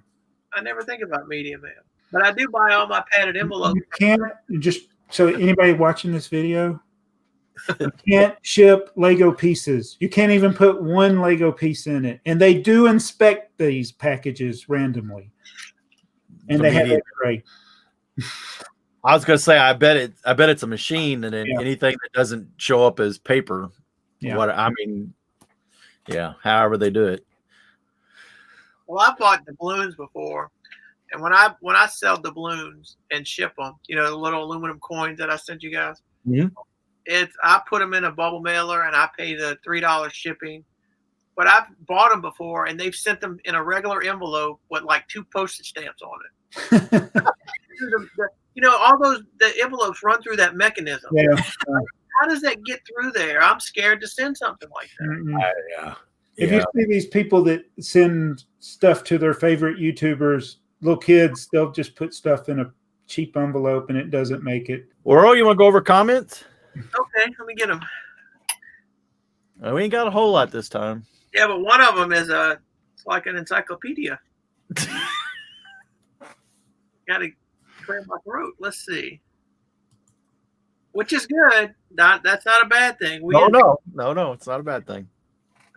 I never think about media mail, but I do buy all my padded envelopes. You can't just so anybody watching this video, you can't ship Lego pieces. You can't even put one Lego piece in it, and they do inspect these packages randomly, and they have X-ray. I was gonna say, I bet it's a machine, and then anything that doesn't show up as paper. Yeah. However they do it. Well, I bought doubloons before, and when I sell doubloons and ship them, the little aluminum coins that I sent you guys, I put them in a bubble mailer and I pay the $3 shipping. But I've bought them before, and they've sent them in a regular envelope with like 2 postage stamps on it. All the envelopes run through that mechanism. Yeah. How does that get through there? I'm scared to send something like that. If you see these people that send stuff to their favorite YouTubers, little kids, they'll just put stuff in a cheap envelope and it doesn't make it. Earl, you want to go over comments? Okay, let me get them. We ain't got a whole lot this time. Yeah, but one of them is it's like an encyclopedia. Got to clear my throat. Let's see. Which is good. That's not a bad thing. No, it's not a bad thing.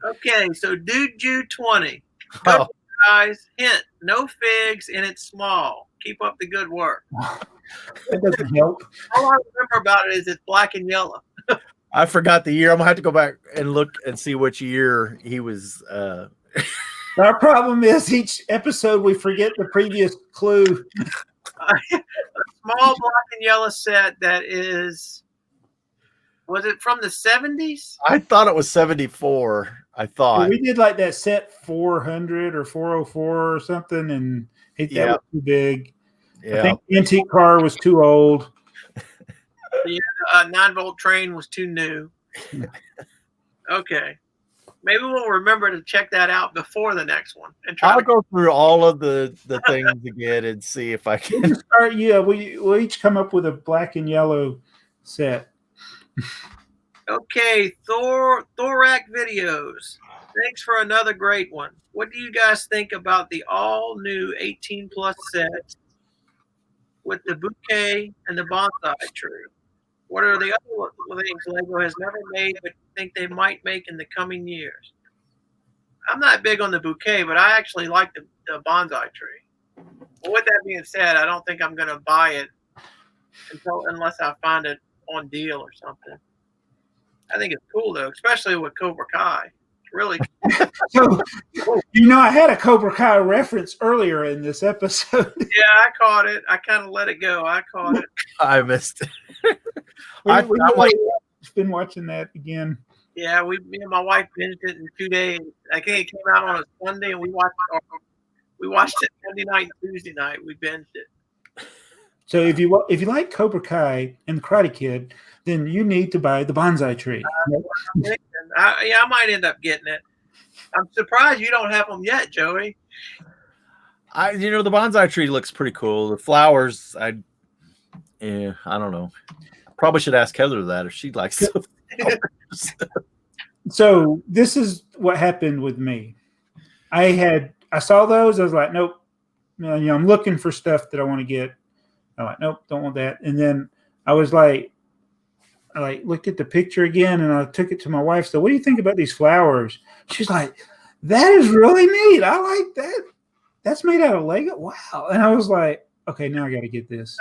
Okay, so Dude Jew 20. Oh. Guys, hint, no figs and it's small. Keep up the good work. That doesn't help. All I remember about it is it's black and yellow. I forgot the year. I'm gonna have to go back and look and see which year he was. Our problem is each episode we forget the previous clue. A small black and yellow set that is. Was it from the 70s? I thought it was 74. I thought we did like that set 400 or 404 or something, and that was too big. Yeah. I think the antique car was too old. The 9-volt train was too new. Okay. Maybe we'll remember to check that out before the next one. And I'll go through all of the things again and see if I can. We'll each come up with a black and set. Okay, thorakvideos. Thanks for another great one. What do you guys think about the all-new 18-plus sets with the bouquet and the bonsai tree? What are the other things Lego has never made but think they might make in the coming years? I'm not big on the bouquet, but I actually like the bonsai tree. Well, with that being said, I don't think I'm going to buy it unless I find it on deal or something. I think it's cool though, especially with Cobra Kai. It's really cool. So, I had a Cobra Kai reference earlier in this episode. Yeah, I caught it. I kind of let it go. I caught it. I missed it. I've been watching that again. Yeah, me and my wife binged it in 2 days. I think it came out on a Sunday, and we watched it Monday night and Tuesday night. We binged it. So if you like Cobra Kai and the Karate Kid, then you need to buy the bonsai tree. I might end up getting it. I'm surprised you don't have them yet, Joey. The bonsai tree looks pretty cool. The flowers, I don't know. Probably should ask Heather that if she likes them. So this is what happened with me. I saw those. I was like, nope. I'm looking for stuff that I want to get. I'm like, nope, don't want that. And then I was like, I looked at the picture again, and I took it to my wife. So, what do you think about these flowers? She's like, that is really neat. I like that. That's made out of Lego. Wow. And I was like, okay, now I got to get this.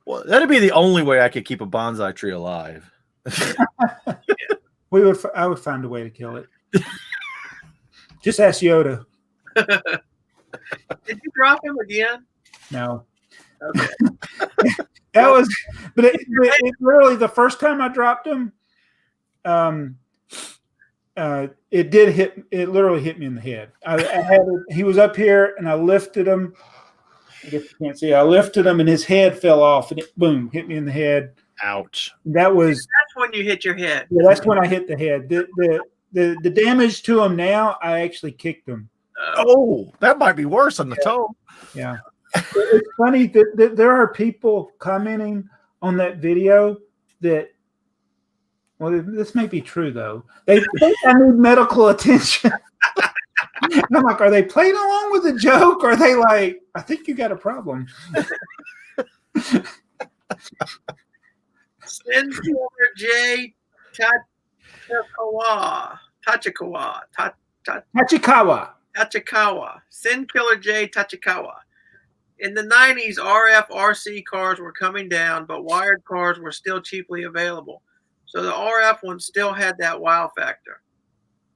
Well, that'd be the only way I could keep a bonsai tree alive. I would find a way to kill it. Just ask Yoda. Did you drop him again? No. Okay. That was, but it really, the first time I dropped them, it did hit. It literally hit me in the head. He was up here, and I lifted him. I guess you can't see. I lifted him, and his head fell off, and it boom hit me in the head. Ouch! That's when you hit your head. Yeah, that's when I hit the head. The damage to him now, I actually kicked him. Oh, that might be worse on the toe. Yeah. It's funny that there are people commenting on that video that, well, this may be true though. They think I need medical attention. I'm like, are they playing along with the joke? Or are they like, I think you got a problem? SinKillerJ Tachikawa. SinKillerJ Tachikawa. In the 90s, RF RC cars were coming down, but wired cars were still cheaply available. So the RF one still had that wow factor.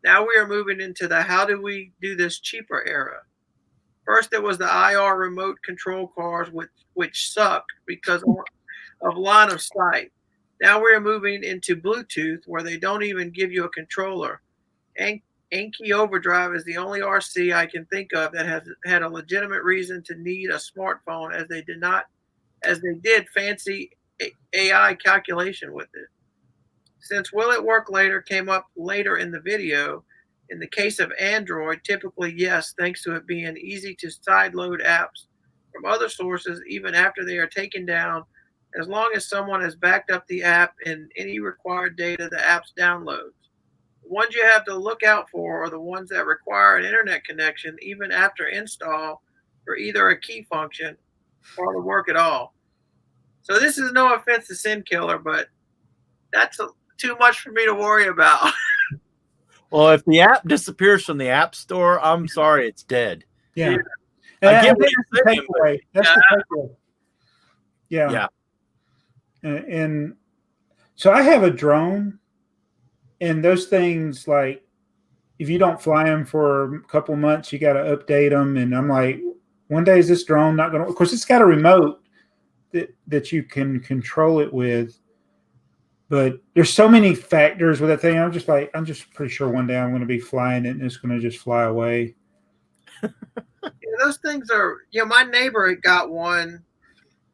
Now we are moving into the how do we do this cheaper era. First, it was the IR remote control cars, which suck because of line of sight. Now we are moving into Bluetooth, where they don't even give you a controller. Anki Overdrive is the only RC I can think of that has had a legitimate reason to need a smartphone, as they did fancy AI calculation with it. Since will it work later came up later in the video, in the case of Android, typically yes, thanks to it being easy to sideload apps from other sources even after they are taken down, as long as someone has backed up the app and any required data the app's downloads. The ones you have to look out for are the ones that require an internet connection even after install for either a key function or to work at all. So this is no offense to SinKiller, but that's too much for me to worry about. Well, if the app disappears from the app store, I'm sorry, it's dead. Yeah. I get what you're saying. That's the takeaway. Yeah. And so I have a drone, and those things, like, if you don't fly them for a couple months, you got to update them. And I'm like, one day is this drone not going to, of course, it's got a remote that you can control it with. But there's so many factors with that thing. I'm just pretty sure one day I'm going to be flying it and it's going to just fly away. Those things are, my neighbor got one,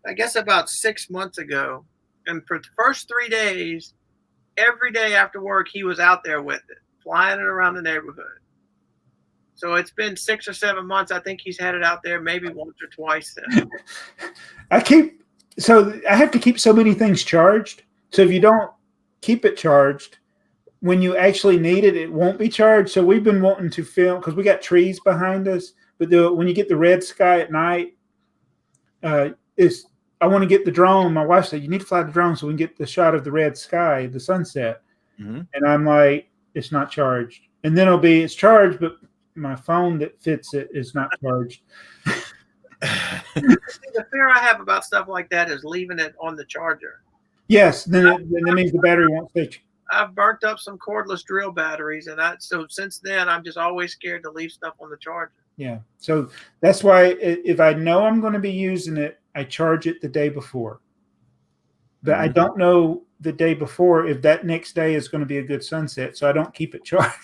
I guess about 6 months ago. And for the first 3 days, every day after work, he was out there with it, flying it around the neighborhood. So it's been 6 or 7 months. I think he's had it out there maybe once or twice then. I have to keep so many things charged. So if you don't keep it charged, when you actually need it, it won't be charged. So we've been wanting to film, because we got trees behind us, but when you get the red sky at night, I want to get the drone. My wife said, you need to fly the drone so we can get the shot of the red sky, the sunset. Mm-hmm. And I'm like, it's not charged. And then it's charged, but my phone that fits it is not charged. The fear I have about stuff like that is leaving it on the charger. Yes, then that means the battery won't stay. I've burnt up some cordless drill batteries, and so since then I'm just always scared to leave stuff on the charger. Yeah, so that's why if I know I'm going to be using it, I charge it the day before. But I don't know the day before if that next day is going to be a good sunset, so I don't keep it charged.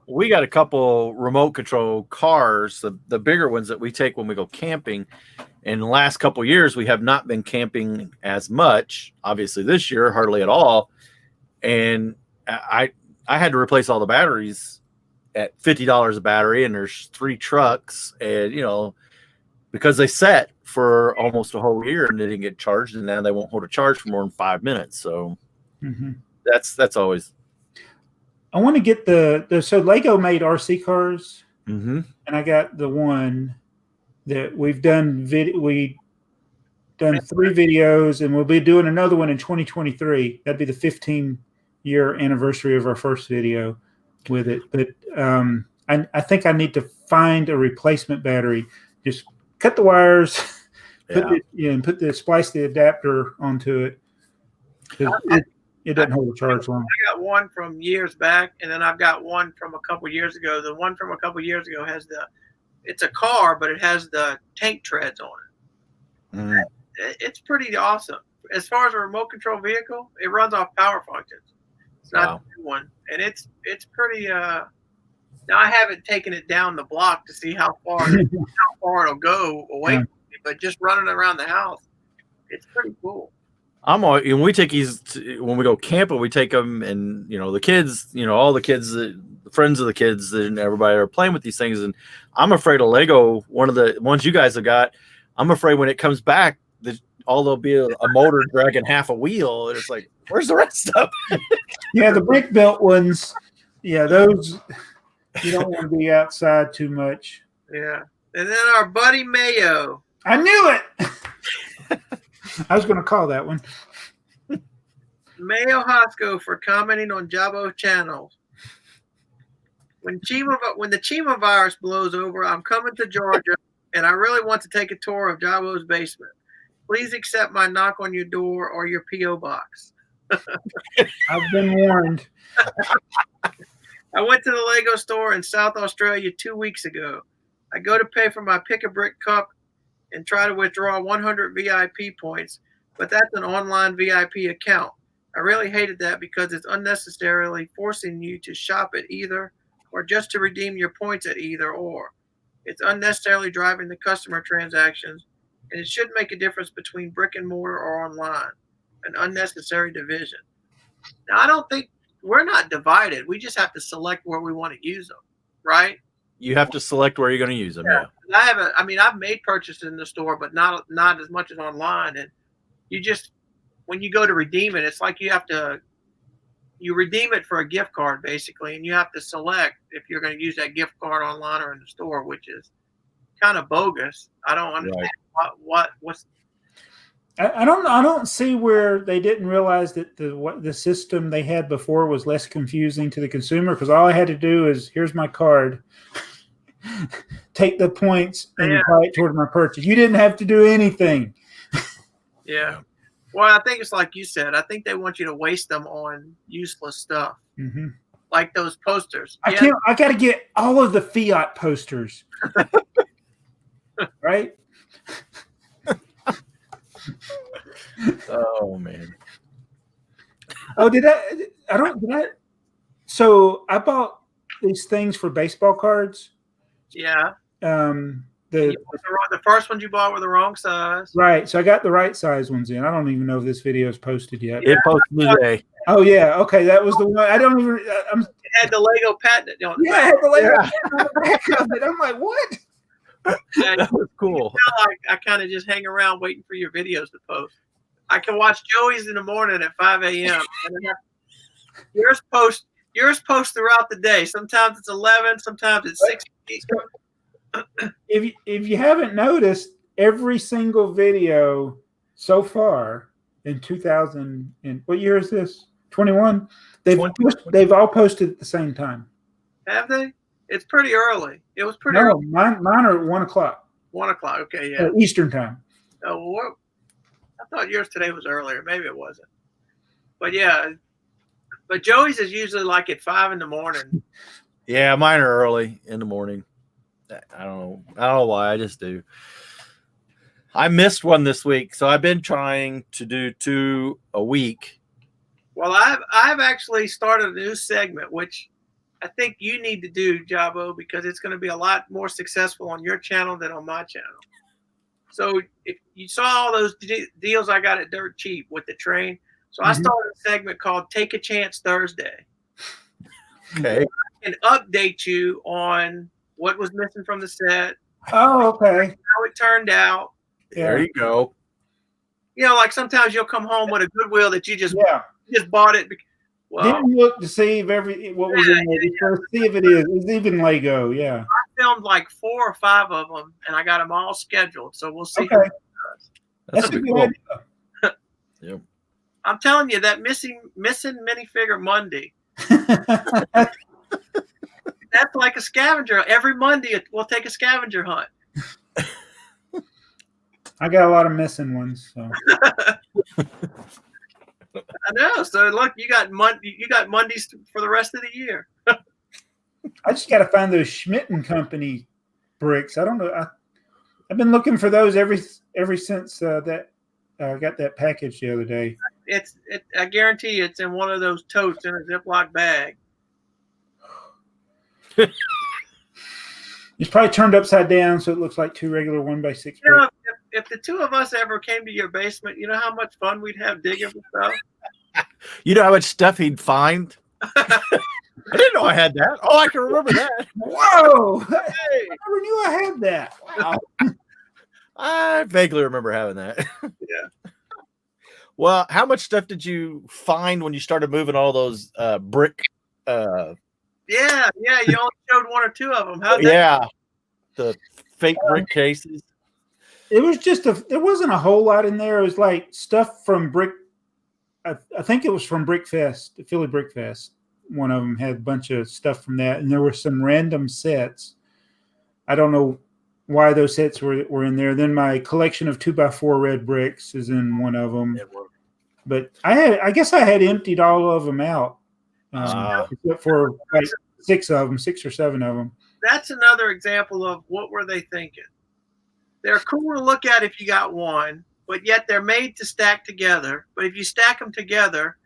We got a couple remote control cars, the bigger ones that we take when we go camping. In the last couple of years, we have not been camping as much. Obviously, this year, hardly at all. And I had to replace all the batteries at $50 a battery, and there's 3 trucks. And, because they sat for almost a whole year and they didn't get charged, and now they won't hold a charge for more than 5 minutes. So that's always. I want to get so Lego made RC cars, and I got the one that we've done. We've done 3 videos, and we'll be doing another one in 2023. That'd be the 15-year anniversary of our first video with it. But I think I need to find a replacement battery. Just cut the wires, splice the adapter onto it. It doesn't hold a charge long. I got one from years back, and then I've got one from a couple years ago. The one from a couple years ago has the it's a car, but it has the tank treads on it. Mm. It's pretty awesome. As far as a remote control vehicle, it runs off power functions. It's not Wow. the new one, and it's pretty. Now I haven't taken it down the block to see how far it'll go away from me, but just running around the house, it's pretty cool. And we take these when we go camping. We take them, and the kids, all the kids, the friends of the kids, and everybody are playing with these things. And I'm afraid of Lego. One of the ones you guys have got, I'm afraid when it comes back, there'll be a motor dragging half a wheel, and it's like, where's the rest of it? Yeah, the brick built ones. Yeah, those you don't want to be outside too much. Yeah, and then our buddy Mayo. I knew it. I was going to call that one. Mayo Hosko for commenting on Jaabo channel. When the Chima virus blows over, I'm coming to Georgia, and I really want to take a tour of Jaabo's basement. Please accept my knock on your door or your P.O. box. I've been warned. I went to the Lego store in South Australia 2 weeks ago. I go to pay for my Pick-a-Brick cup and try to withdraw 100 VIP points, but that's an online VIP account. I really hated that because it's unnecessarily forcing you to shop at either or just to redeem your points at either or. It's unnecessarily driving the customer transactions, and it should make a difference between brick and mortar or online, an unnecessary division. Now, I don't think we're not divided. We just have to select where we want to use them, right? You have to select where you're going to use them. Yeah. I've made purchases in the store, but not as much as online. And when you go to redeem it, it's like you redeem it for a gift card basically, and you have to select if you're going to use that gift card online or in the store, which is kind of bogus. I don't understand what's. I don't see where they didn't realize that the system they had before was less confusing to the consumer, because all I had to do is, here's my card, take the points and apply it toward my purchase. You didn't have to do anything. Yeah. Well, I think it's like you said. I think they want you to waste them on useless stuff, like those posters. I got to get all of the Fiat posters, right? Oh man. Oh, so I bought these things for baseball cards. Yeah. The first ones you bought were the wrong size. Right. So I got the right size ones in. I don't even know if this video is posted yet. It posted today. Oh yeah. Okay, that was the one. I don't even. It had the Lego patent. Yeah, I had the Lego patent on the back of it. I'm like, what? Yeah, that was cool. I kind of just hang around waiting for your videos to post. I can watch Joey's in the morning at 5 a.m. Yours post throughout the day. Sometimes it's 11, sometimes it's 6. If you haven't noticed, every single video so far in 2000, and what year is this? 21. They've all posted at the same time. Have they? It's pretty early. It was pretty early. early. Mine are at 1 o'clock. 1 o'clock. Okay, yeah. Eastern time. Oh, well, I thought yours today was earlier. Maybe it wasn't. But yeah, but Joey's is usually like at 5 in the morning. Yeah, mine are early in the morning. I don't know why. I just do. I missed one this week, so I've been trying to do 2 a week. Well, I've actually started a new segment, which I think you need to do, Jaabo, because it's going to be a lot more successful on your channel than on my channel. So if you saw all those deals I got at Dirt Cheap with the train, so I started a segment called Take a Chance Thursday. Okay. I can update you on what was missing from the set. Oh, okay. How it turned out. There you go. Like sometimes you'll come home with a Goodwill that you just bought it. Well, didn't look to see if what was in there. See if it is. It's even Lego. Yeah. I filmed like 4 or 5 of them, and I got them all scheduled. So we'll see. Okay. That's a good cool. idea. Yep. I'm telling you that missing minifigure Monday. That's like a scavenger. Every Monday we'll take a scavenger hunt. I got a lot of missing ones. So. I know. So look, you got Mondays for the rest of the year. I just got to find those Schmidt & Company bricks. I don't know. I've been looking for those ever since that I got that package the other day. I guarantee you it's in one of those totes in a Ziploc bag. It's probably turned upside down, so it looks like 2 regular 1x6 bricks. You know, if the two of us ever came to your basement, you know how much fun we'd have digging for stuff? You know how much stuff he'd find? I didn't know I had that. Oh, I can remember that. Whoa! Hey. I never knew I had that. Wow. I vaguely remember having that. Yeah. Well, how much stuff did you find when you started moving all those brick? Yeah. You only showed 1 or 2 of them. The fake brick cases. It was just there wasn't a whole lot in there. It was like stuff from Brick. I think it was from Brickfest, the Philly Brickfest. One of them had a bunch of stuff from that, and there were some random sets. I don't know why those sets were in there. Then my collection of 2x4 red bricks is in one of them. But I guess I had emptied all of them out, except for like 6 or 7 of them. That's another example of what were they thinking. They're cool to look at if you got one, but yet they're made to stack together. But if you stack them together,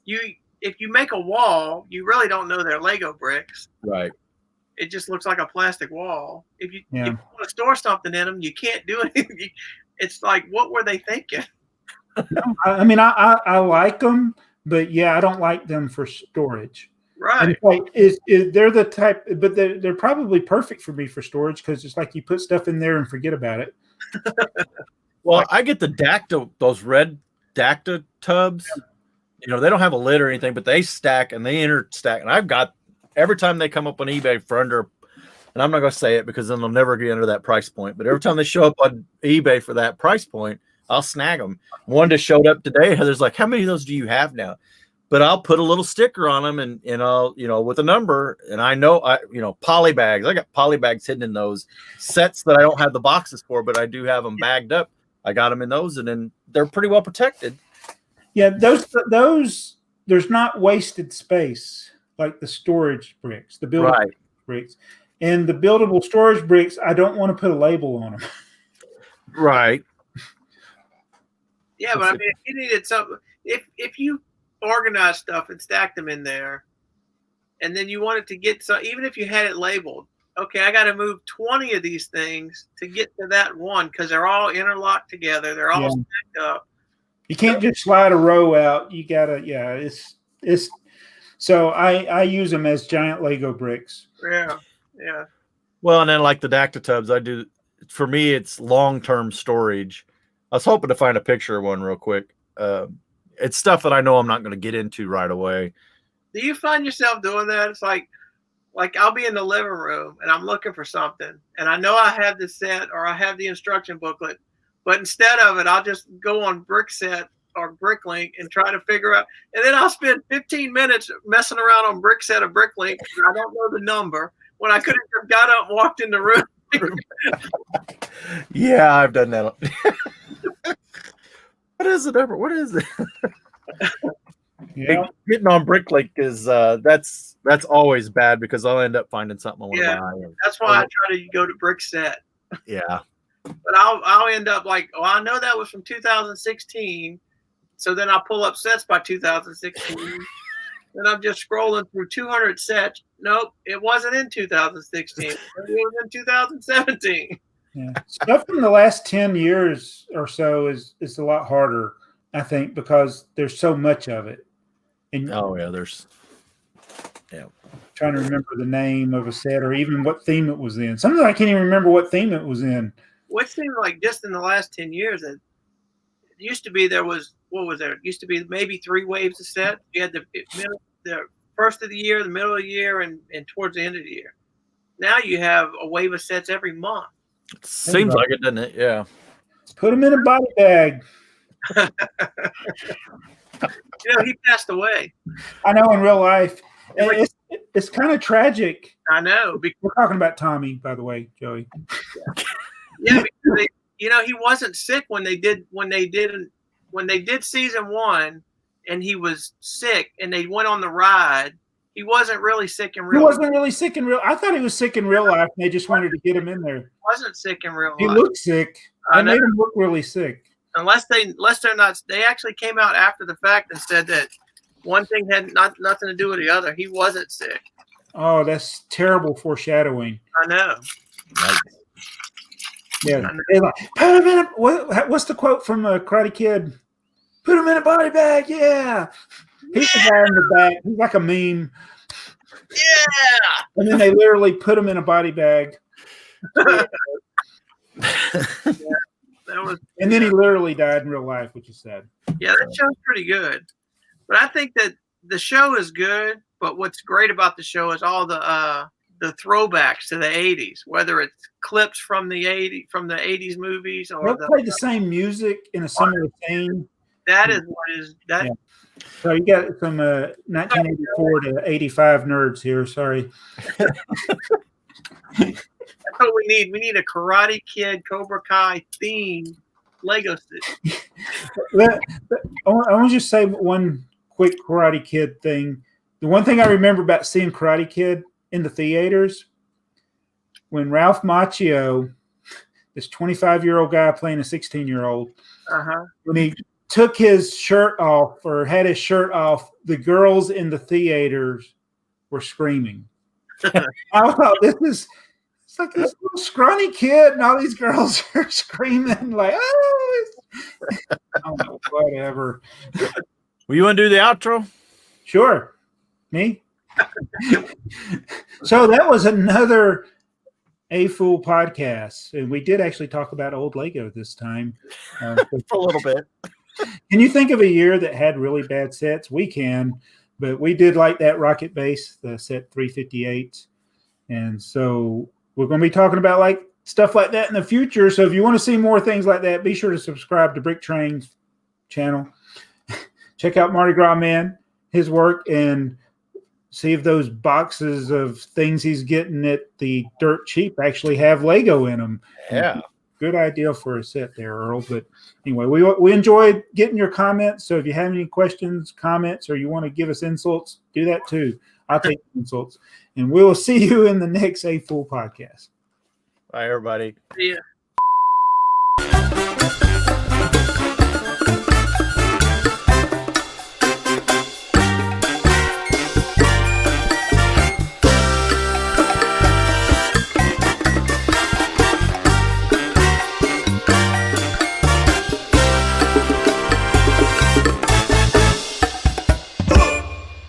if you make a wall, you really don't know they're Lego bricks. Right. It just looks like a plastic wall. If you want to store something in them, you can't do anything. It's like, what were they thinking? I mean, I like them, but I don't like them for storage. Right. And they're the type, but they're probably perfect for me for storage because it's like you put stuff in there and forget about it. Well, I get the Dacta, those red Dacta tubs. You know, they don't have a lid or anything, but they stack and they interstack. And I've got every time they come up on eBay for under, and I'm not going to say it because then they'll never get under that price point. But every time they show up on eBay for that price point, I'll snag them. One just showed up today. There's like, how many of those do you have now? But I'll put a little sticker on them and I'll, with a number. And I know, poly bags. I got poly bags hidden in those sets that I don't have the boxes for, but I do have them bagged up. I got them in those, and then they're pretty well protected. Yeah, those there's not wasted space like the storage bricks, the buildable bricks. And the buildable storage bricks, I don't want to put a label on them. Right. Yeah, but I mean, if you needed something, if you organize stuff and stack them in there, and then you wanted to get some, even if you had it labeled, okay, I got to move 20 of these things to get to that one because they're all interlocked together. They're all stacked up. You can't just slide a row out. You gotta, it's. So I use them as giant Lego bricks. Yeah. Well, and then like the Dacta tubs, I do. For me, it's long-term storage. I was hoping to find a picture of one real quick. It's stuff that I know I'm not going to get into right away. Do you find yourself doing that? It's like I'll be in the living room and I'm looking for something, and I know I have the set or I have the instruction booklet, but instead of it, I'll just go on Brickset or Bricklink and try to figure out, and then I'll spend 15 minutes messing around on Brickset or Bricklink. I don't know the number when I could have got up and walked in the room. Yeah, I've done that. What is the number? What is it? Yeah. Getting on Bricklink is that's always bad because I'll end up finding something I want to buy. That's why I try to go to Brickset. Yeah. But I'll end up like, I know that was from 2016. So then I'll pull up sets by 2016. Then I'm just scrolling through 200 sets. Nope, it wasn't in 2016. It was in 2017. Yeah. Stuff in the last 10 years or so is a lot harder, I think, because there's so much of it. And trying to remember the name of a set or even what theme it was in. Sometimes I can't even remember what theme it was in. What seemed like just in the last 10 years, it used to be there was, what was there? It used to be maybe 3 waves of set. You had the first of the year, the middle of the year, and towards the end of the year. Now you have a wave of sets every month. It seems like it, doesn't it? Yeah. Put them in a body bag. He passed away. I know, in real life. And it's kind of tragic. I know. We're talking about Tommy, by the way, Joey. Yeah, because he wasn't sick when they did season 1, and he was sick, and they went on the ride. He wasn't really sick in He real. wasn't really sick in real. I thought he was sick in real life. And they just wanted to get him in there. He wasn't sick in real He life. looked sick. They made him look really sick. Unless they're not. They actually came out after the fact and said that one thing had nothing to do with the other. He wasn't sick. Oh, that's terrible foreshadowing. I know. Right. Yeah. They're like, put him in a, what's the quote from Karate Kid? Put him in a body bag. Yeah. He's the guy in the back. He's like a meme. Yeah. And then they literally put him in a body bag. That was. And then he literally died in real life, which is sad. Yeah, that show's pretty good. But I think that the show is good. But what's great about the show is all the throwbacks to the 80s, whether it's clips from the 80s movies or They'll play the same music in a similar theme. That is what is that. Yeah. So you got some 1984 to 85 nerds here. Sorry. That's what we need. We need a Karate Kid, Cobra Kai theme Lego set. I want to just say one quick Karate Kid thing. The one thing I remember about seeing Karate Kid in the theaters, when Ralph Macchio, this 25-year-old guy playing a 16-year-old, when he took his shirt off or had his shirt off, the girls in the theaters were screaming. I thought it's like this little scrawny kid, and all these girls are screaming like, oh, whatever. Well, you want to do the outro? Sure. Me? So that was another AFoOL podcast. And we did actually talk about old Lego this time. For a little bit. Can you think of a year that had really bad sets? We can, but we did like that rocket base, the set 358. And so we're going to be talking about like stuff like that in the future. So if you want to see more things like that, be sure to subscribe to BrickTrains channel. Check out Mardi Gras Man, his work, and see if those boxes of things he's getting at the dirt cheap actually have Lego in them. Yeah. Good idea for a set there, Earl. But anyway, we enjoyed getting your comments. So if you have any questions, comments, or you want to give us insults, do that too. I'll take insults. And we will see you in the next AFoOL podcast. Bye, everybody. Yeah.